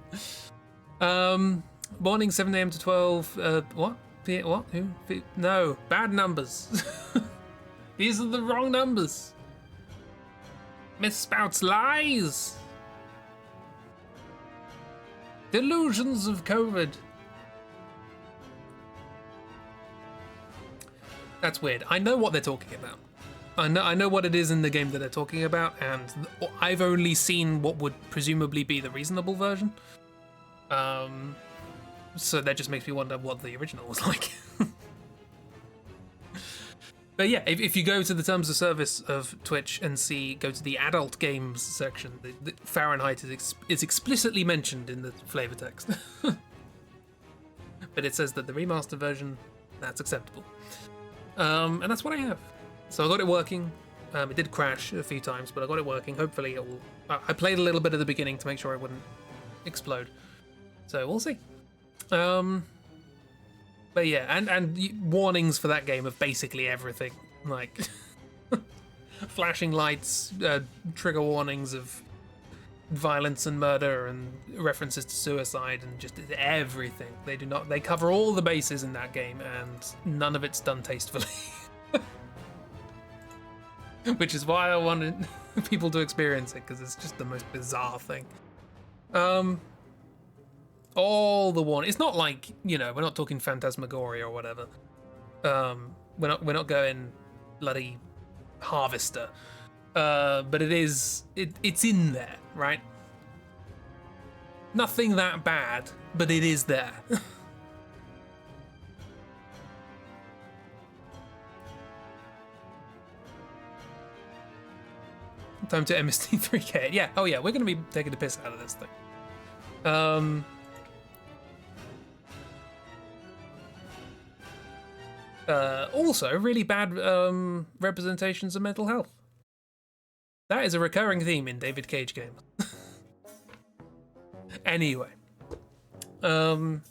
Morning 7 a.m. to 12. What? What? Who? No, bad numbers. These are the wrong numbers. Miss Spouts lies. Delusions of COVID. That's weird. I know what they're talking about. I know what it is in the game that they're talking about, and I've only seen what would presumably be the reasonable version. So that just makes me wonder what the original was like. But yeah, if you go to the terms of service of Twitch and go to the adult games section, the Fahrenheit is explicitly mentioned in the flavor text. But it says that the remaster version, that's acceptable. And that's what I have. So I got it working. It did crash a few times, but I got it working. Hopefully it will... I played a little bit at the beginning to make sure it wouldn't explode. So we'll see. But yeah, and warnings for that game of basically everything. Like, flashing lights, trigger warnings of violence and murder, and references to suicide, and just everything. They cover all the bases in that game, and none of it's done tastefully. Which is why I wanted people to experience it, because it's just the most bizarre thing. All the warning. It's not like, we're not talking Phantasmagoria or whatever. We're not going bloody Harvester. But it's in there, right? Nothing that bad, but it is there. Time to MST3K. Yeah, oh yeah, we're going to be taking the piss out of this thing. Also, really bad representations of mental health. That is a recurring theme in David Cage games. Anyway. Oh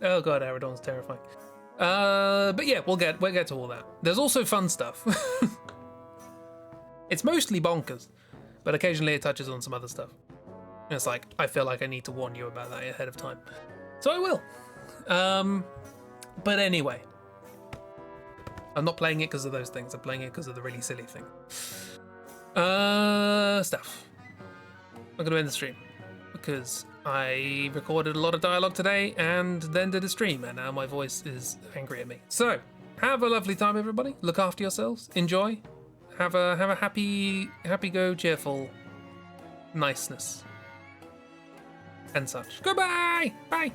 god, Aradon's terrifying. But yeah, we'll get to all that. There's also fun stuff. It's mostly bonkers, but occasionally it touches on some other stuff. And it's like, I feel like I need to warn you about that ahead of time. So I will. But anyway, I'm not playing it because of those things. I'm playing it because of the really silly thing. Stuff. I'm gonna end the stream because I recorded a lot of dialogue today and then did a stream, and now my voice is angry at me. So have a lovely time, everybody. Look after yourselves. Enjoy. Have a happy go, cheerful niceness and such. Goodbye. Bye.